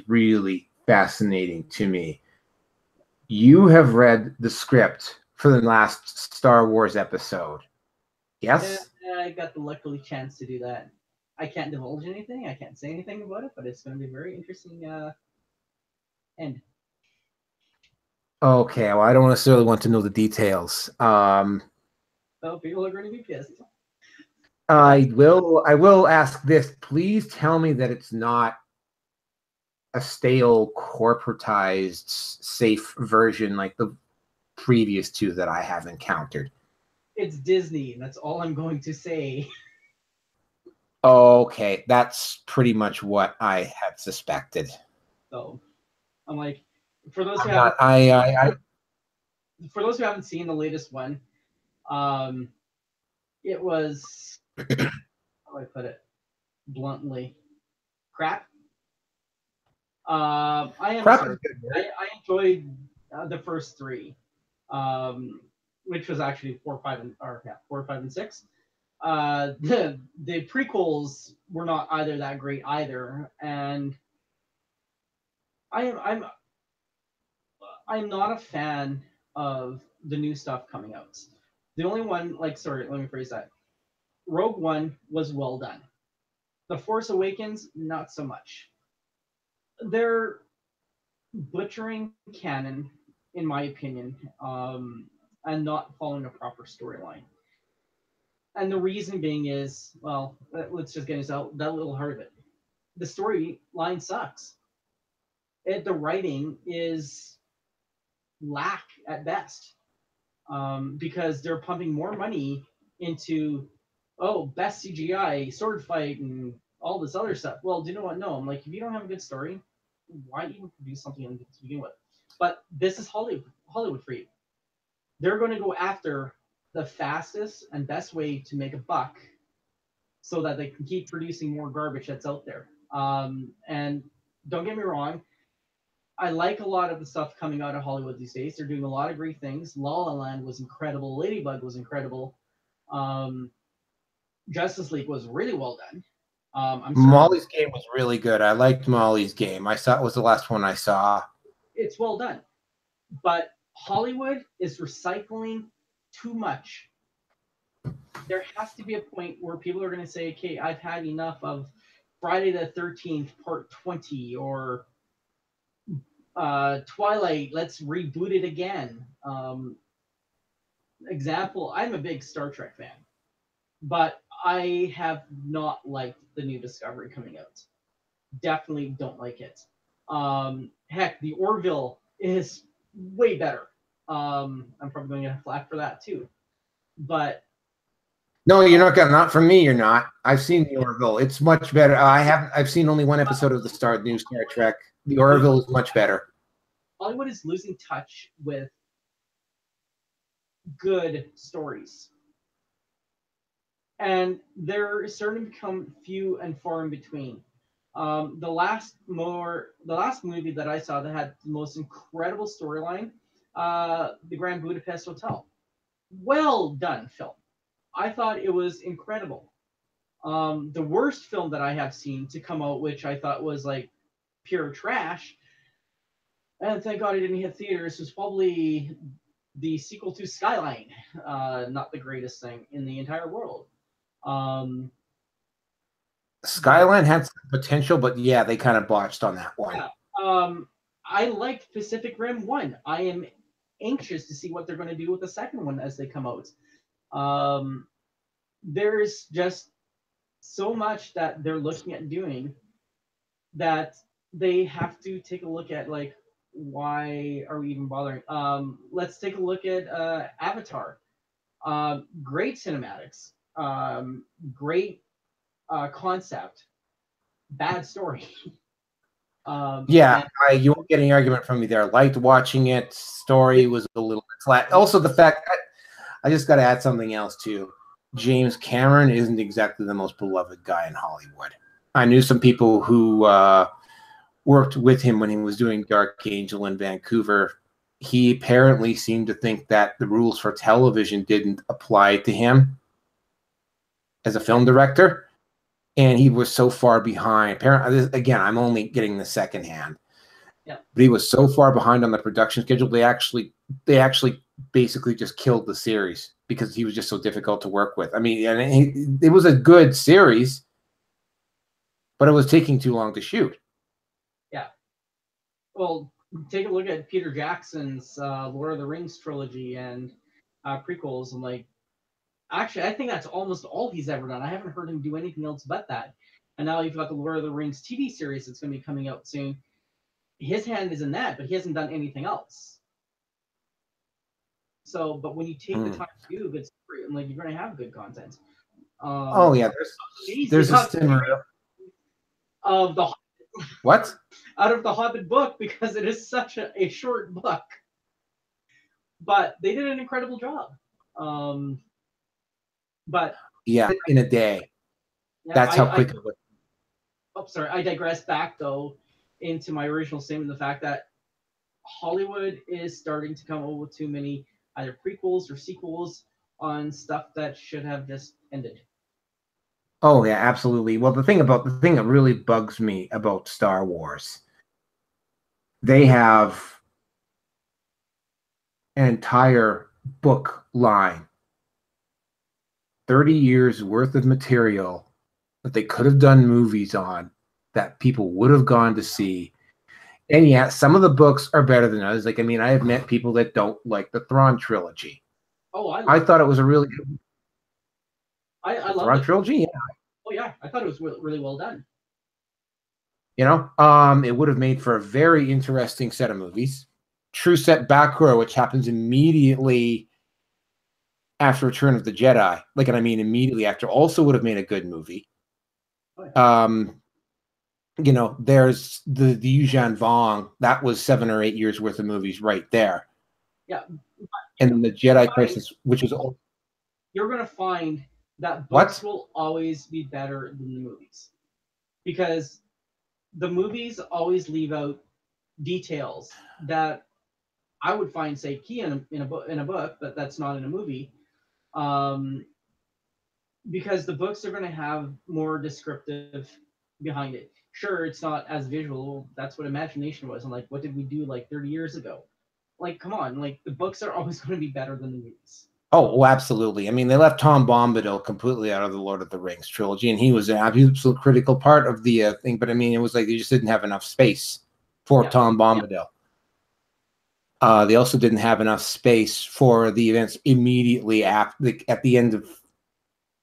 really fascinating to me. You have read the script for the last Star Wars episode. Yes? Yeah, I got the lucky chance to do that. I can't divulge anything. I can't say anything about it, but it's going to be very interesting end. Okay, well, I don't necessarily want to know the details. So people are going to be pissed. I will ask this. Please tell me that it's not a stale, corporatized, safe version like the previous two that I have encountered. It's Disney. That's all I'm going to say. Okay, that's pretty much what I had suspected. So, I'm like, for those who haven't seen the latest one, it was, how do I put it bluntly, crap. I enjoyed the first three, which was actually 4, 5, and 6. The prequels were not either that great either, and I'm not a fan of the new stuff coming out. The only one, let me phrase that. Rogue One was well done. The Force Awakens, not so much. They're butchering canon, in my opinion, and not following a proper storyline. And the reason being is, well, let's just get into that little heart of it. The storyline sucks. The writing is lack at best, because they're pumping more money into best CGI, sword fight, and all this other stuff. Well, do you know what? No, I'm like, if you don't have a good story, why even produce something to begin with? But this is Hollywood for you. They're going to go after the fastest and best way to make a buck so that they can keep producing more garbage that's out there. And don't get me wrong, I like a lot of the stuff coming out of Hollywood these days. They're doing a lot of great things. La La Land was incredible. Ladybug was incredible. Justice League was really well done. Molly's Game was really good. I liked Molly's Game. I saw it was the last one I saw. It's well done. But Hollywood is recycling too much. There has to be a point where people are going to say, okay, I've had enough of Friday the 13th Part 20 or Twilight, let's reboot it again. Example, I'm a big Star Trek fan, but I have not liked the new Discovery coming out. Definitely don't like it. Heck, the Orville is way better. I'm probably going to get flack for that too. But no, you're not gonna. Not from me. You're not. I've seen the Orville. It's much better. I've seen only one episode of the new Star Trek. The Orville is much better. Hollywood is losing touch with good stories, and they're starting to become few and far in between. The last movie that I saw that had the most incredible storyline, the Grand Budapest Hotel. Well done film. I thought it was incredible. The worst film that I have seen to come out, which I thought was like pure trash, and thank God it didn't hit theaters, was probably the sequel to Skyline. Not the greatest thing in the entire world. Skyline had some potential, but yeah, they kind of botched on that one. Yeah. I liked Pacific Rim 1. I am anxious to see what they're going to do with the second one as they come out. There's just so much that they're looking at doing that they have to take a look at, like, why are we even bothering? Let's take a look at Avatar. Great cinematics, great concept, bad story. Yeah, you won't get any argument from me there. Liked watching it. Story was a little bit flat. Also, the fact I just got to add something else too. James Cameron isn't exactly the most beloved guy in Hollywood. I knew some people who worked with him when he was doing Dark Angel in Vancouver. He apparently seemed to think that the rules for television didn't apply to him as a film director. And he was so far behind. Apparently, again, I'm only getting the second hand. Yeah. But he was so far behind on the production schedule. They actually basically just killed the series because he was just so difficult to work with. I mean, and it was a good series, but it was taking too long to shoot. Yeah. Well, take a look at Peter Jackson's Lord of the Rings trilogy and prequels, and like, actually, I think that's almost all he's ever done. I haven't heard him do anything else but that. And now you've got the Lord of the Rings TV series that's going to be coming out soon. His hand is in that, but he hasn't done anything else. So, but when you take the time to do a good story, and like, you're going to have good content. Oh yeah, there's a similar of the what out of the Hobbit book, because it is such a short book. But they did an incredible job. But yeah, in a day. Yeah, that's how quick it was. Oh, sorry. I digress back though into my original statement: the fact that Hollywood is starting to come up with too many either prequels or sequels on stuff that should have just ended. Oh yeah, absolutely. Well, the thing that really bugs me about Star Wars, they have an entire book line, 30 years worth of material that they could have done movies on that people would have gone to see. And yeah, some of the books are better than others. Like, I mean, I have met people that don't like the Thrawn trilogy. Oh, I thought it was a really good. I love Thrawn trilogy. Yeah. Oh yeah, I thought it was really well done. You know, it would have made for a very interesting set of movies. True Set Back Row, which happens immediately after Return of the Jedi, like, and I mean immediately after, also would have made a good movie. Oh, yeah. You know, there's the Yuuzhan Vong. That was 7 or 8 years worth of movies right there. Yeah. And then the Jedi Crisis, which was old. You're going to find that books will always be better than the movies, because the movies always leave out details that I would find, say, key in a book, but that's not in a movie. Because the books are going to have more descriptive behind it. Sure, it's not as visual. That's what imagination was. And like, what did we do like 30 years ago? Like, come on, like, the books are always going to be better than the movies. Oh, well, absolutely. I mean, they left Tom Bombadil completely out of the Lord of the Rings trilogy, and he was an absolute critical part of the thing. But I mean, it was like they just didn't have enough space for Tom Bombadil. Yeah. They also didn't have enough space for the events immediately at the end of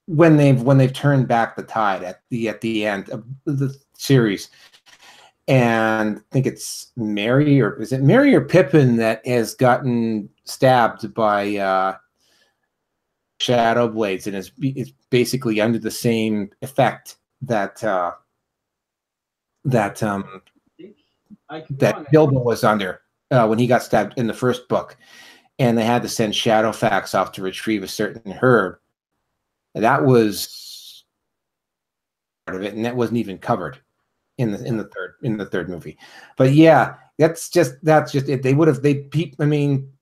when they've turned back the tide at the end of the series. And I think it's Merry, or is it Merry or Pippin, that has gotten stabbed by shadow blades, and is basically under the same effect that Bilbo was under when he got stabbed in the first book, and they had to send Shadowfax off to retrieve a certain herb. That was part of it, and that wasn't even covered in the third movie. But yeah, that's just it. I mean,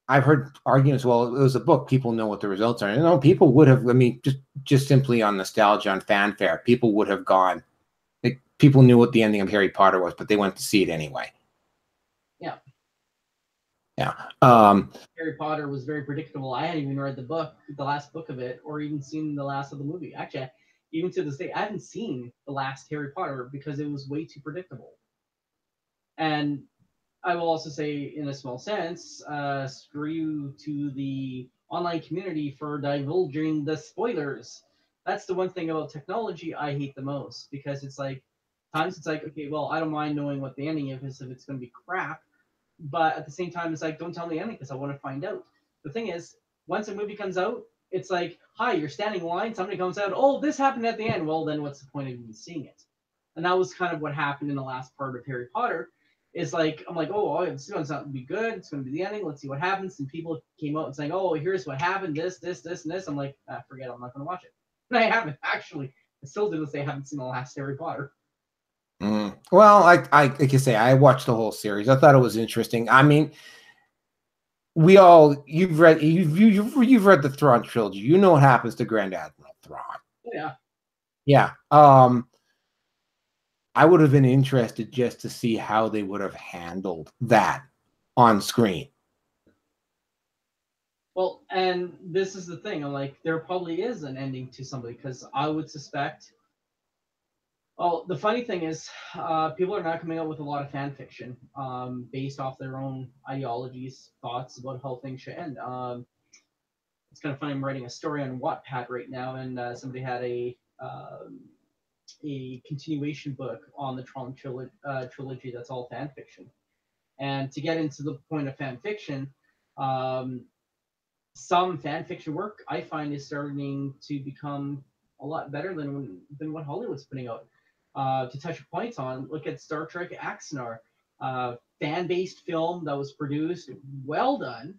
I've heard arguments. Well, it was a book. People know what the results are. You know, people would have. I mean, just simply on nostalgia, on fanfare, people would have gone. Like, people knew what the ending of Harry Potter was, but they went to see it anyway. Yeah. Yeah. Harry Potter was very predictable. I hadn't even read the last book of it, or even seen the last of the movie. Actually, even to this day, I haven't seen the last Harry Potter because it was way too predictable. And I will also say, in a small sense, screw you to the online community for divulging the spoilers that's the one thing about technology I hate the most, because it's like times it's like, okay, well, I don't mind knowing what the ending is if it's going to be crap, but at the same time, it's like, don't tell me the ending because I want to find out. The thing is, once a movie comes out, it's like, hi, you're standing in line, somebody comes out, oh, this happened at the end. Well, then what's the point of even seeing it? And that was kind of what happened in the last part of Harry Potter. Is like, I'm like, oh, this one's not going to be good. It's going to be the ending. Let's see what happens. And people came out and saying, oh, here's what happened. This, and this. I'm like, forget it. I'm not going to watch it. And I haven't actually. I still to this day haven't seen the last Harry Potter. Well, I like I say, I watched the whole series. I thought it was interesting. I mean, you've read the Thrawn trilogy. You know what happens to Grand Admiral Thrawn. Yeah. Yeah. I would have been interested just to see how they would have handled that on screen. Well, and this is the thing. I'm like, there probably is an ending to somebody, because I would suspect. Oh, the funny thing is, people are not coming out with a lot of fan fiction based off their own ideologies, thoughts about how things should end. It's kind of funny. I'm writing a story on Wattpad right now, and somebody had a continuation book on the Tron trilogy that's all fan fiction. And to get into the point of fan fiction, some fan fiction work I find is starting to become a lot better than what Hollywood's putting out. To touch points on, look at Star Trek Axanar, fan-based film that was produced, well done.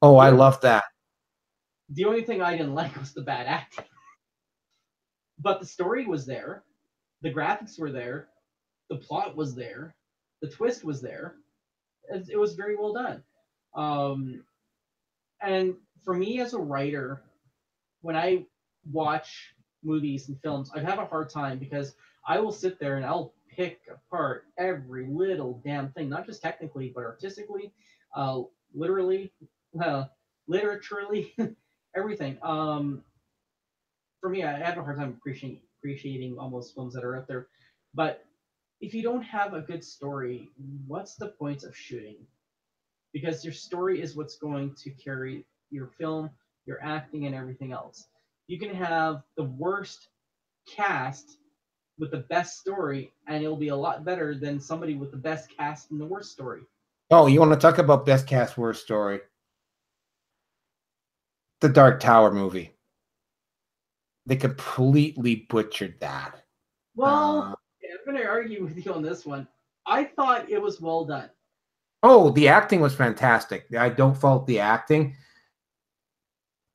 Oh, I love that. The only thing I didn't like was the bad acting. But the story was there, the graphics were there, the plot was there, the twist was there. It was very well done. And for me as a writer, when I watch movies and films, I have a hard time because I will sit there and I'll pick apart every little damn thing, not just technically, but artistically, literally, literaturally, everything. For me, I have a hard time appreciating almost films that are out there. But if you don't have a good story, what's the point of shooting? Because your story is what's going to carry your film, your acting, and everything else. You can have the worst cast with the best story, and it'll be a lot better than somebody with the best cast and the worst story. Oh, you want to talk about best cast, worst story? The Dark Tower movie. They completely butchered that. Well, I'm going to argue with you on this one. I thought it was well done. Oh, the acting was fantastic. I don't fault the acting.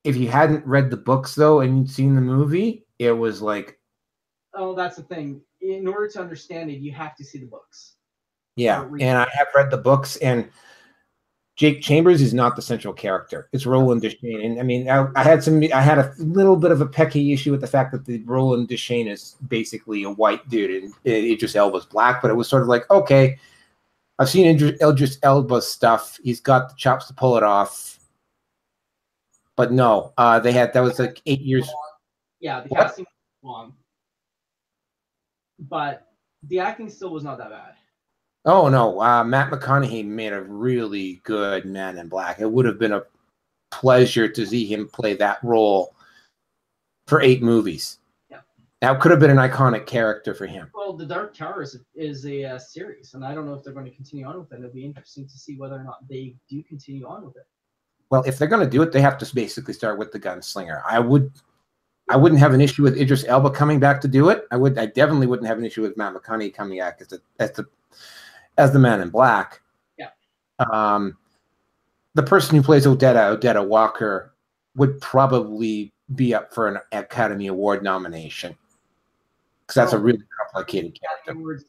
If you hadn't read the books, though, and you'd seen the movie, it was like... Oh, that's the thing. In order to understand it, you have to see the books. Yeah, and I have read the books, and Jake Chambers is not the central character. It's Roland Deschain. And I mean, I had a little bit of a pecky issue with the fact that the Roland Deschain is basically a white dude and Idris Elba's black, but it was sort of like, okay, I've seen Idris Elba's stuff. He's got the chops to pull it off. But no, that was like 8 years. Yeah, the casting was long. But the acting still was not that bad. Oh, no. Matt McConaughey made a really good Man in Black. It would have been a pleasure to see him play that role for 8 movies. Yeah. That could have been an iconic character for him. Well, The Dark Tower is a series, and I don't know if they're going to continue on with it. It'll be interesting to see whether or not they do continue on with it. Well, if they're going to do it, they have to basically start with the gunslinger. I wouldn't have an issue with Idris Elba coming back to do it. I definitely wouldn't have an issue with Matt McConaughey coming back as the Man in Black. Yeah. The person who plays Odetta Walker, would probably be up for an Academy Award nomination because that's a really complicated character.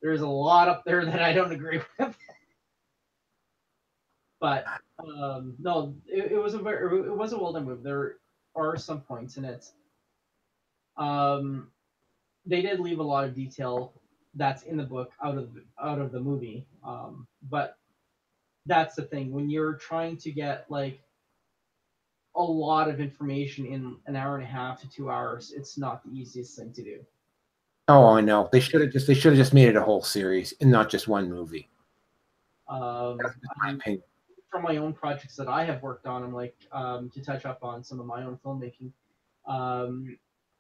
There's a lot up there that I don't agree with. But no, it was a well done move. There are some points in it. They did leave a lot of detail that's in the book out of the movie. But that's the thing, when you're trying to get like a lot of information in an hour and a half to 2 hours, it's not the easiest thing to do. Oh, I know. They should have just made it a whole series and not just one movie. That's my opinion. From my own projects that I have worked on, I'm like, to touch up on some of my own filmmaking.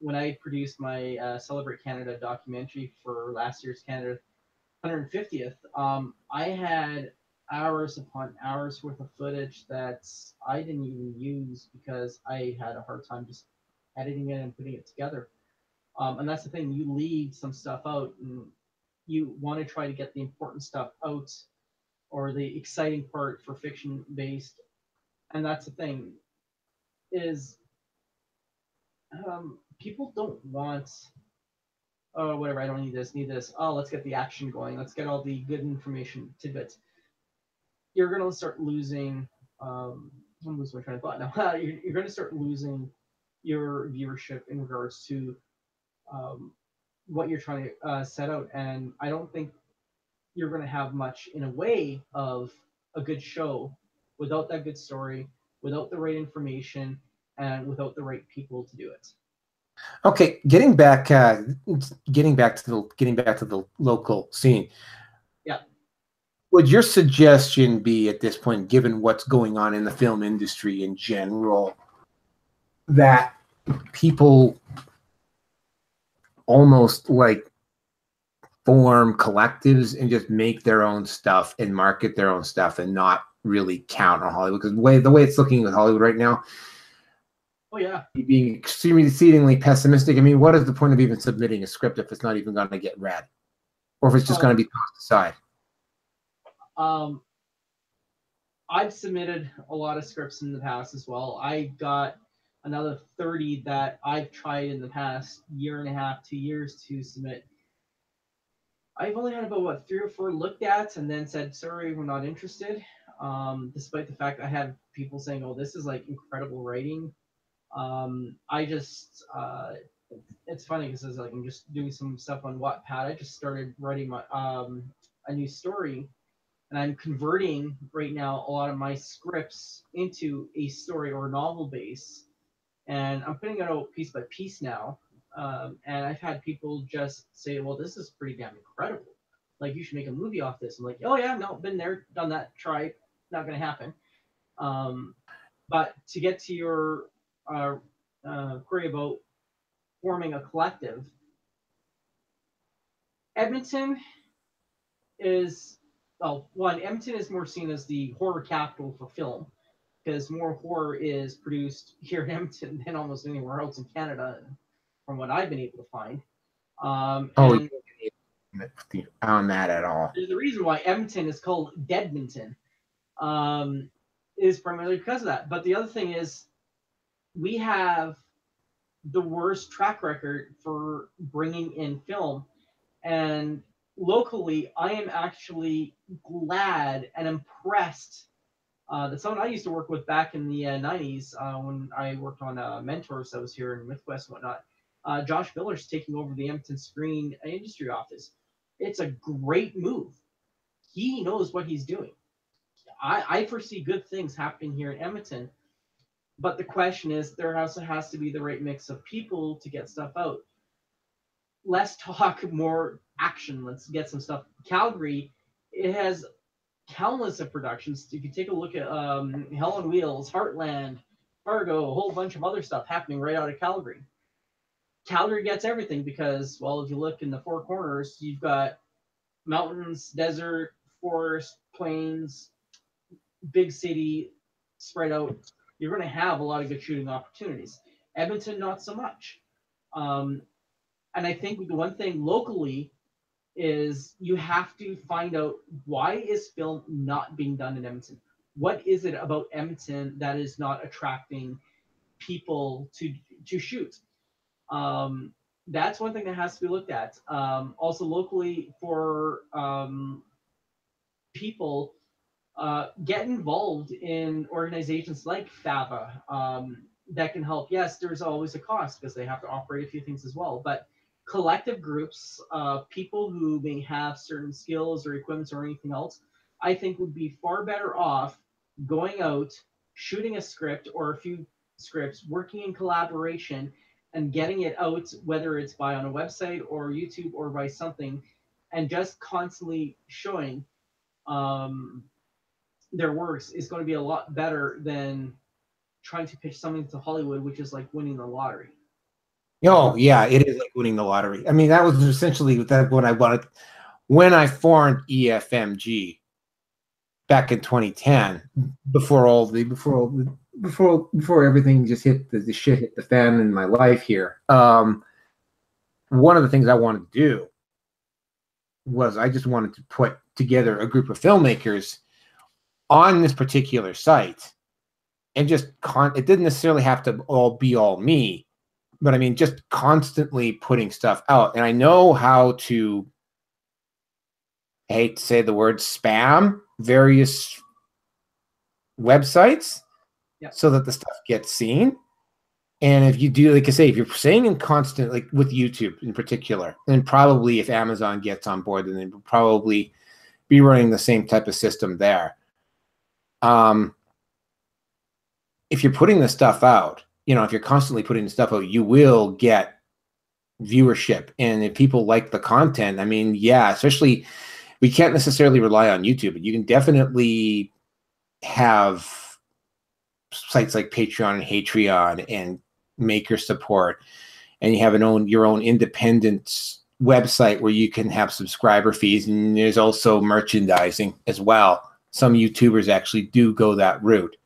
when I produced my Celebrate Canada documentary for last year's Canada 150th, I had hours upon hours worth of footage that I didn't even use because I had a hard time just editing it and putting it together. And that's the thing, you leave some stuff out and you want to try to get the important stuff out or the exciting part for fiction based. And that's the thing is people don't want, oh, whatever, I don't need this, need this. Oh, let's get the action going. Let's get all the good information tidbits. You're going to start losing, I'm losing my train of thought now. You're going to start losing your viewership in regards to what you're trying to set out. And I don't think you're going to have much in a way of a good show without that good story, without the right information, and without the right people to do it. Okay, getting back to the local scene. Yeah. Would your suggestion be at this point, given what's going on in the film industry in general, that people almost like form collectives and just make their own stuff and market their own stuff and not really count on Hollywood? Because the way it's looking with Hollywood right now, oh yeah, being exceedingly pessimistic. I mean, what is the point of even submitting a script if it's not even going to get read, or if it's just going to be tossed aside? I've submitted a lot of scripts in the past as well. I got another 30 that I've tried in the past year and a half, 2 years to submit. I've only had about 3 or 4 looked at and then said, sorry, we're not interested. Despite the fact I had people saying, oh, this is like incredible writing. I just, it's funny because like I'm just doing some stuff on Wattpad. I just started writing my a new story, and I'm converting right now a lot of my scripts into a story or a novel base, and I'm putting it out piece by piece now. And I've had people just say, well, this is pretty damn incredible. Like, you should make a movie off this. I'm like, oh, yeah, no, been there, done that, try. Not going to happen. But to get to your query about forming a collective, Edmonton is, well, one, Edmonton is more seen as the horror capital for film because more horror is produced here in Edmonton than almost anywhere else in Canada, from what I've been able to find. And on that at all. There's a reason why Edmonton is called Deadmonton, is primarily because of that. But the other thing is, we have the worst track record for bringing in film, and locally, I am actually glad and impressed that someone I used to work with back in the 90s when I worked on Mentors that was here in Midwest and whatnot. Josh Miller's taking over the Edmonton Screen Industry Office. It's a great move. He knows what he's doing. I foresee good things happening here in Edmonton, but the question is, there also has to be the right mix of people to get stuff out. Less talk, more action. Let's get some stuff. Calgary, it has countless of productions. If you take a look at Hell on Wheels, Heartland, Fargo, a whole bunch of other stuff happening right out of Calgary. Calgary gets everything because, well, if you look in the four corners, you've got mountains, desert, forest, plains, big city spread out. You're going to have a lot of good shooting opportunities. Edmonton, not so much. And I think the one thing locally is you have to find out, why is film not being done in Edmonton? What is it about Edmonton that is not attracting people to shoot? That's one thing that has to be looked at. Also locally, for people, get involved in organizations like FAVA that can help. Yes, there's always a cost because they have to operate a few things as well, but collective groups, people who may have certain skills or equipment or anything else, I think would be far better off going out, shooting a script or a few scripts, working in collaboration, and getting it out, whether it's by on a website or YouTube or by something, and just constantly showing their works is going to be a lot better than trying to pitch something to Hollywood, which is like winning the lottery. Oh yeah, it is like winning the lottery. I mean, that was essentially that what I wanted when I formed EFMG back in 2010, before everything just hit the shit hit the fan in my life here. One of the things I wanted to do was I just wanted to put together a group of filmmakers on this particular site and just it didn't necessarily have to all be all me, but I mean just constantly putting stuff out. And I know how to, I hate to say the word, spam various websites so that the stuff gets seen. And if you do, like I say, if you're saying in constant, like with YouTube in particular, and probably if Amazon gets on board, then they will probably be running the same type of system there. If you're putting the stuff out, if you're constantly putting the stuff out, you will get viewership. And if people like the content, I mean, yeah, especially we can't necessarily rely on YouTube, but you can definitely have sites like Patreon and Hatreon and maker support, and you have your own independent website where you can have subscriber fees, and there's also merchandising as well. Some YouTubers actually do go that route.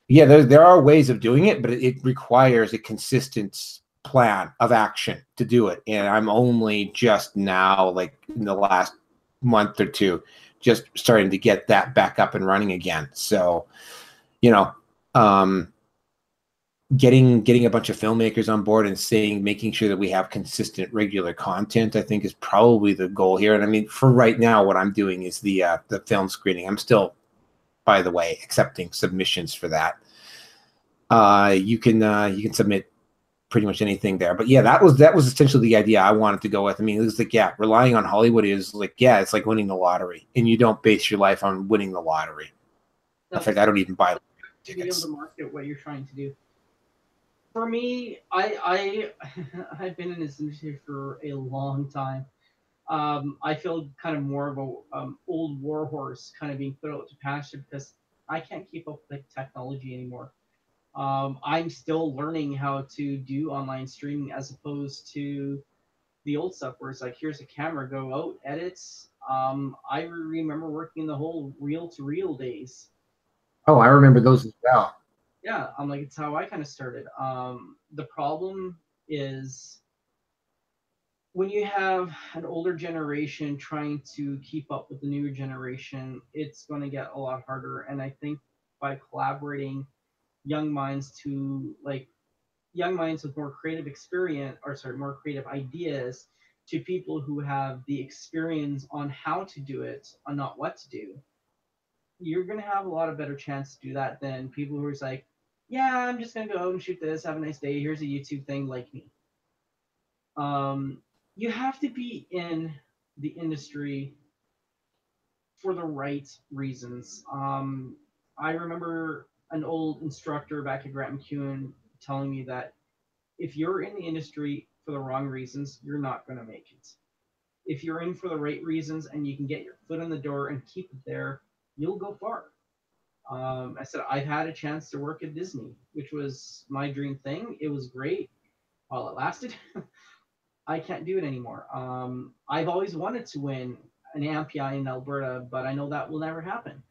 Yeah, there are ways of doing it, but it requires a consistent plan of action to do it. And I'm only just now, like in the last month or two, just starting to get that back up and running again. So, getting a bunch of filmmakers on board and making sure that we have consistent, regular content, I think is probably the goal here. And I mean, for right now, what I'm doing is the film screening. I'm still, by the way, accepting submissions for that. You can submit pretty much anything there. But yeah, that was essentially the idea I wanted to go with. I mean, it was like, yeah, relying on Hollywood is like, yeah, it's like winning the lottery, and you don't base your life on winning the lottery. In fact, I don't even buy tickets. To be able to market what you're trying to do. For me, I've been in this industry for a long time. I feel kind of more of a old war horse, kind of being put out to pasture because I can't keep up with technology anymore. I'm still learning how to do online streaming as opposed to the old stuff where it's like, here's a camera, go out, edits. I remember working the whole reel to reel days. Oh, I remember those as well. Yeah, I'm like, it's how I kind of started. The problem is when you have an older generation trying to keep up with the newer generation, it's going to get a lot harder. And I think by collaborating young minds with more creative experience, or sorry, more creative ideas, to people who have the experience on how to do it and not what to do, you're going to have a lot of better chance to do that than people who are just like, yeah, I'm just going to go out and shoot this, have a nice day, here's a YouTube thing, like me. You have to be in the industry for the right reasons. I remember an old instructor back at Grant McEwen telling me that if you're in the industry for the wrong reasons, you're not going to make it. If you're in for the right reasons and you can get your foot in the door and keep it there, you'll go far. I said, I've had a chance to work at Disney, which was my dream thing. It was great while it lasted. I can't do it anymore. I've always wanted to win an AMPI in Alberta, but I know that will never happen.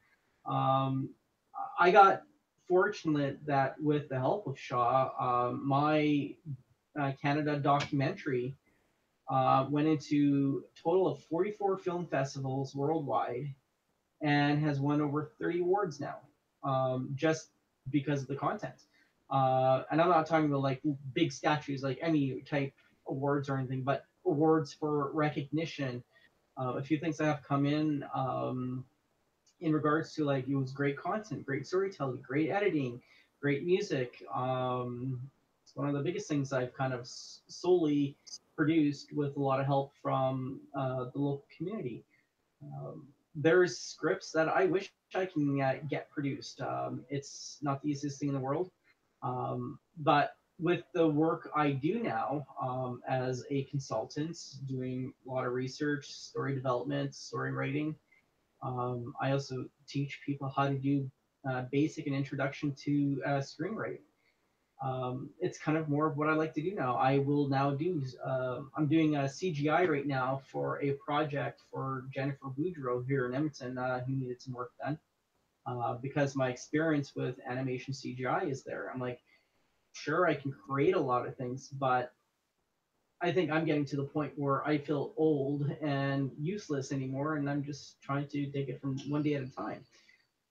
I got fortunate that with the help of Shaw, my Canada documentary went into a total of 44 film festivals worldwide and has won over 30 awards now, just because of the content. And I'm not talking about like big statues, like Emmy type awards or anything, but awards for recognition. A few things that have come in regards to like it was great content, great storytelling, great editing, great music. It's one of the biggest things I've kind of solely produced with a lot of help from the local community. There's scripts that I wish I can get produced. It's not the easiest thing in the world, but with the work I do now as a consultant, doing a lot of research, story development, story writing, I also teach people how to do basic and introduction to screenwriting. It's kind of more of what I like to do now. I will now do. I'm doing a CGI right now for a project for Jennifer Boudreau here in Edmonton, who needed some work done. Because my experience with animation CGI is there. I'm like, sure, I can create a lot of things, but I think I'm getting to the point where I feel old and useless anymore, and I'm just trying to take it from one day at a time.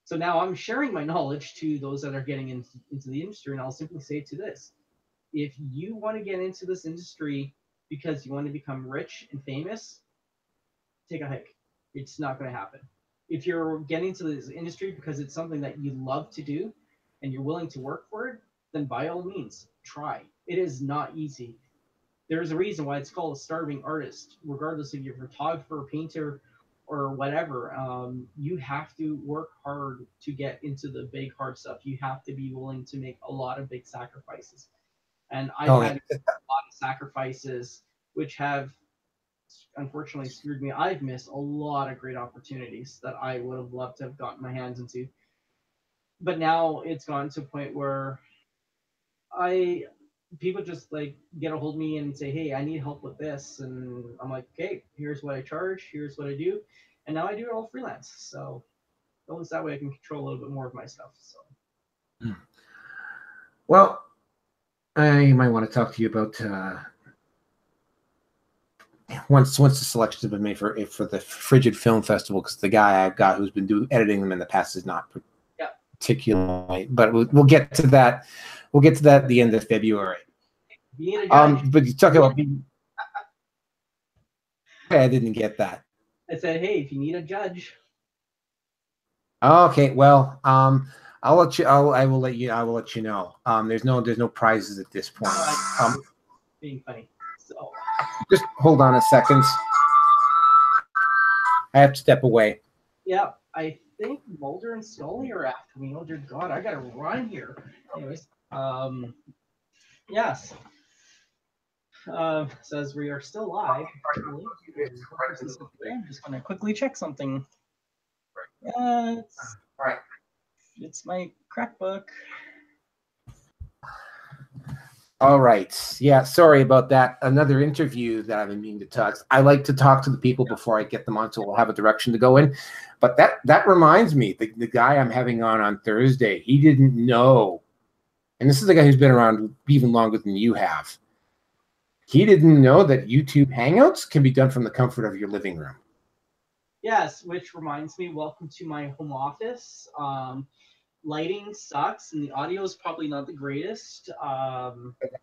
So now I'm sharing my knowledge to those that are getting into the industry, and I'll simply say to this: if you want to get into this industry because you want to become rich and famous, take a hike. It's not going to happen. If you're getting to this industry because it's something that you love to do and you're willing to work for it, then by all means, try. It is not easy. There's a reason why it's called a starving artist, regardless if you're a photographer, painter, or whatever. You have to work hard to get into the big hard stuff. You have to be willing to make a lot of big sacrifices. And I've Oh, had yeah. a lot of sacrifices which have unfortunately screwed me. I've missed a lot of great opportunities that I would have loved to have gotten my hands into. But now it's gotten to a point where I people just like get a hold of me and say, "Hey, I need help with this," and I'm like, "Okay, here's what I charge. Here's what I do," and now I do it all freelance. So at least that way I can control a little bit more of my stuff. So. Well, I might want to talk to you about once the selections have been made for the Frigid Film Festival, because the guy I've got who's been editing them in the past is not particularly, but we'll get to that. We'll get to that at the end of February. But you talk about being. I didn't get that. I said, hey, if you need a judge. Okay, well, I'll let you. I will let you. I will let you know. There's no prizes at this point. Being funny. So just hold on a second. I have to step away. Yeah, I think Mulder and Scully are after me. Oh dear God, I gotta run here. Anyways, yes. Says we are still live. I'm just gonna quickly check something. It's my crack book. All right. Yeah, sorry about that. Another interview that I've been meaning to talk. I like to talk to the people before I get them on, so we'll have a direction to go in. But that reminds me, the guy I'm having on Thursday, he didn't know, and this is a guy who's been around even longer than you have. He didn't know that YouTube Hangouts can be done from the comfort of your living room. Yes, which reminds me, welcome to my home office. Lighting sucks, and the audio is probably not the greatest.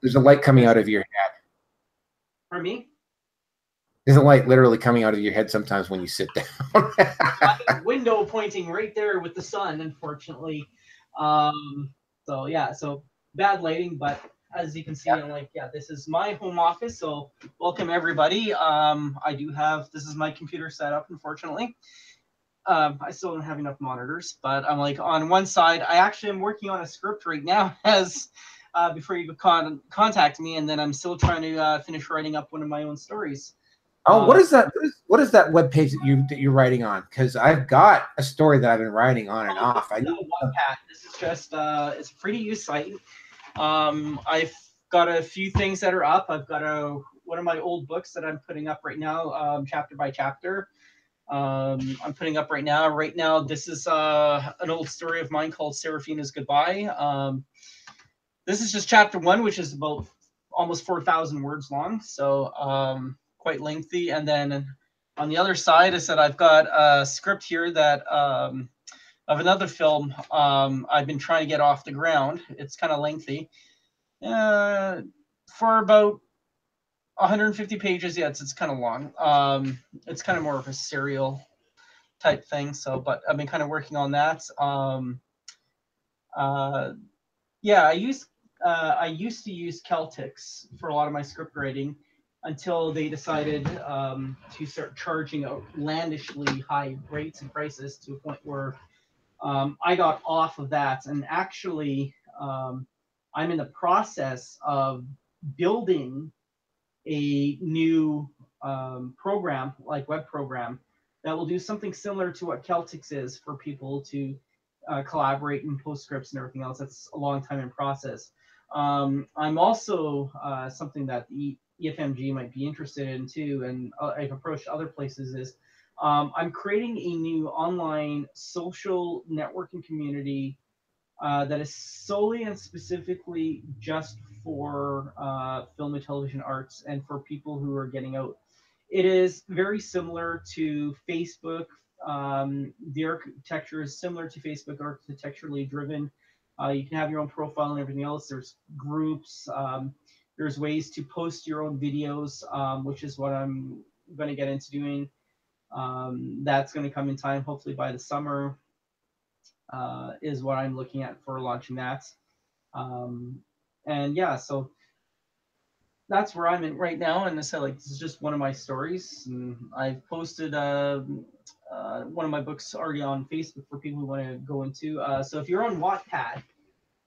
There's a light coming out of your head. Pardon me? There's a light literally coming out of your head sometimes when you sit down. Window pointing right there with the sun, unfortunately. So yeah, so bad lighting, but as you can see, I'm like, yeah, this is my home office. So welcome everybody. I do have, this is my computer set up, unfortunately. I still don't have enough monitors, but I'm like on one side, I actually am working on a script right now as before you contact me, and then I'm still trying to finish writing up one of my own stories. Oh, what is that? What is that webpage that you're writing on? Because I've got a story that I've been writing on and off. I know this is just it's a free to use site. I've got a few things that are up. I've got one of my old books that I'm putting up right now, chapter by chapter. I'm putting up right now. Right now, this is an old story of mine called Seraphina's Goodbye. This is just chapter 1, which is about almost 4,000 words long, so quite lengthy. And then on the other side, I said I've got a script here that of another film I've been trying to get off the ground. It's kind of lengthy. For about 150 pages. Yeah, it's kind of long. It's kind of more of a serial type thing. So, but I've been kind of working on that. Yeah, I used to use Celtics for a lot of my script writing until they decided to start charging outlandishly high rates and prices to a point where I got off of that. And actually, I'm in the process of building a new program, like web program, that will do something similar to what Celtics is for people to collaborate and post scripts and everything else. That's a long time in process. I'm also something that the EFMG might be interested in too, and I've approached other places, is I'm creating a new online social networking community that is solely and specifically just for film and television arts and for people who are getting out. It is very similar to Facebook. The architecture is similar to Facebook, architecturally driven. You can have your own profile and everything else. There's groups. There's ways to post your own videos, which is what I'm going to get into doing. That's going to come in time, hopefully by the summer, is what I'm looking at for launching that. And yeah, so that's where I'm in right now. And I said, like, this is just one of my stories. And I've posted one of my books already on Facebook for people who want to go into. So if you're on Wattpad,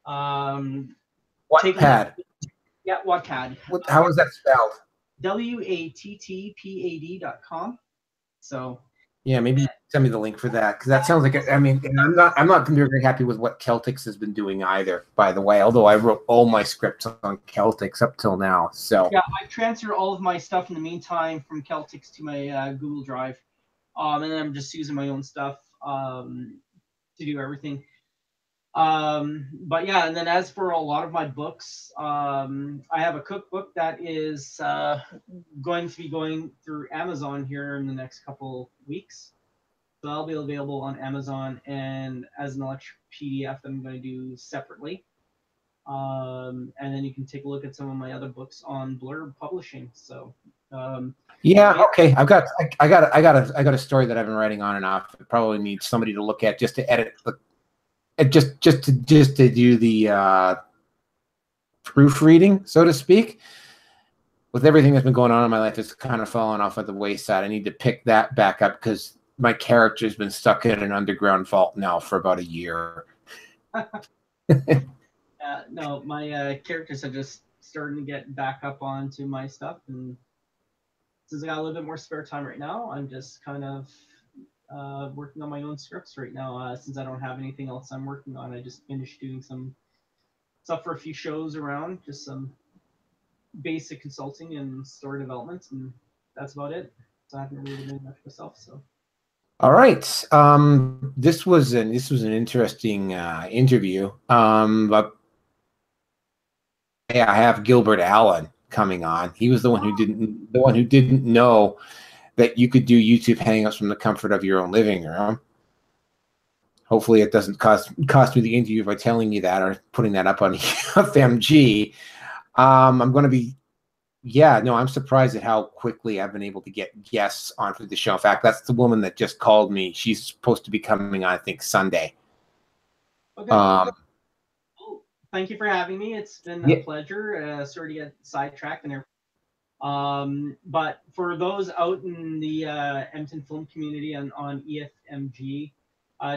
Wattpad. Yeah, Wattpad. How is that spelled? WATTPAD.com. So yeah, maybe send me the link for that, because that sounds like I mean, I'm not very happy with what Celtics has been doing either, by the way, although I wrote all my scripts on Celtics up till now. So yeah, I transferred all of my stuff in the meantime from Celtics to my Google Drive, and then I'm just using my own stuff to do everything. But yeah, and then as for a lot of my books, I have a cookbook that is going to be going through Amazon here in the next couple weeks. So that'll be available on Amazon and as an electric PDF that I'm going to do separately. And then you can take a look at some of my other books on Blurb Publishing. So yeah, okay. I got a story that I've been writing on and off. It probably needs somebody to look at just to edit, just to do the proofreading, so to speak. With everything that's been going on in my life, it's kind of fallen off at the wayside. I need to pick that back up because my character's been stuck in an underground vault now for about a year. No, my characters are just starting to get back up onto my stuff, and since I got a little bit more spare time right now, I'm just kind of working on my own scripts right now. Since I don't have anything else I'm working on, I just finished doing some stuff for a few shows around, just some basic consulting and story development, and that's about it. So I haven't really been much myself. So. All right. This was an interesting interview. But yeah, I have Gilbert Allen coming on. He was the one who didn't know that you could do YouTube Hangouts from the comfort of your own living room. Hopefully, it doesn't cost me the interview by telling you that or putting that up on EFMG. I'm going to be. Yeah, no, I'm surprised at how quickly I've been able to get guests on for the show. In fact, that's the woman that just called me. She's supposed to be coming on, I think, Sunday. Okay. Well, thank you for having me. It's been a pleasure. Sorry to get sidetracked and everything. But for those out in the Edmonton film community and on EFMG,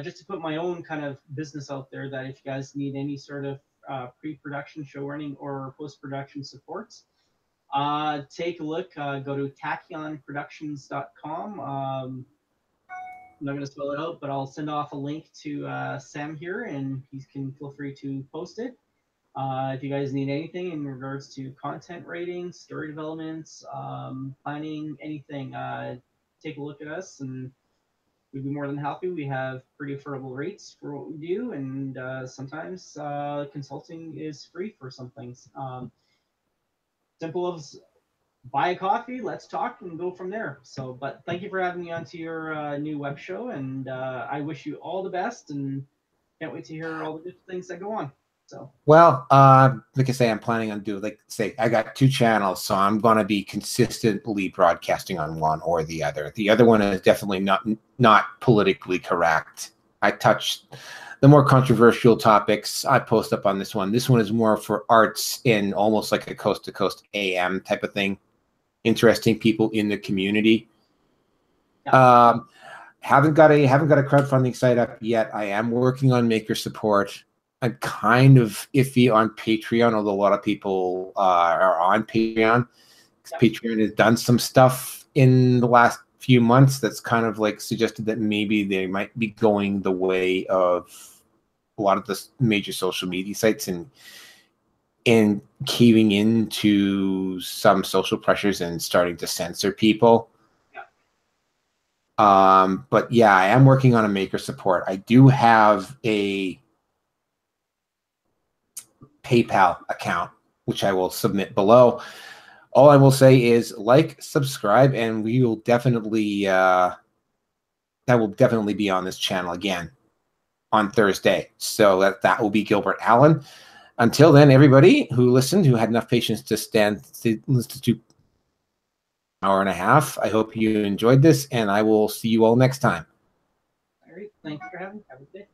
just to put my own kind of business out there, that if you guys need any sort of pre-production, show running, or post-production supports, take a look. Go to tachionproductions.com. I'm not going to spell it out, but I'll send off a link to Sam here, and he can feel free to post it. If you guys need anything in regards to content ratings, story developments, planning, anything, take a look at us, and we'd be more than happy. We have pretty affordable rates for what we do, and sometimes consulting is free for some things. Simple as buy a coffee, let's talk, and go from there. So, but thank you for having me onto your new web show, and I wish you all the best, and can't wait to hear all the different things that go on. So, well, like I say, I'm planning on I got 2 channels, so I'm going to be consistently broadcasting on one or the other. The other one is definitely not politically correct. I touch the more controversial topics. I post up on this one. This one is more for arts in almost like a coast to coast AM type of thing. Interesting people in the community. Yeah. Haven't got a crowdfunding site up yet. I am working on maker support. I'm kind of iffy on Patreon, although a lot of people are on Patreon. Yeah. Patreon has done some stuff in the last few months that's kind of like suggested that maybe they might be going the way of a lot of the major social media sites and in caving into some social pressures and starting to censor people. But yeah, I am working on a maker support. I do have a PayPal account, which I will submit below. All I will say is like, subscribe, and we will definitely that will definitely be on this channel again on Thursday. So that will be Gilbert Allen. Until then, everybody who listened, who had enough patience to listen to an hour and a half, I hope you enjoyed this, and I will see you all next time. All right. Thanks for having me. Have a good day.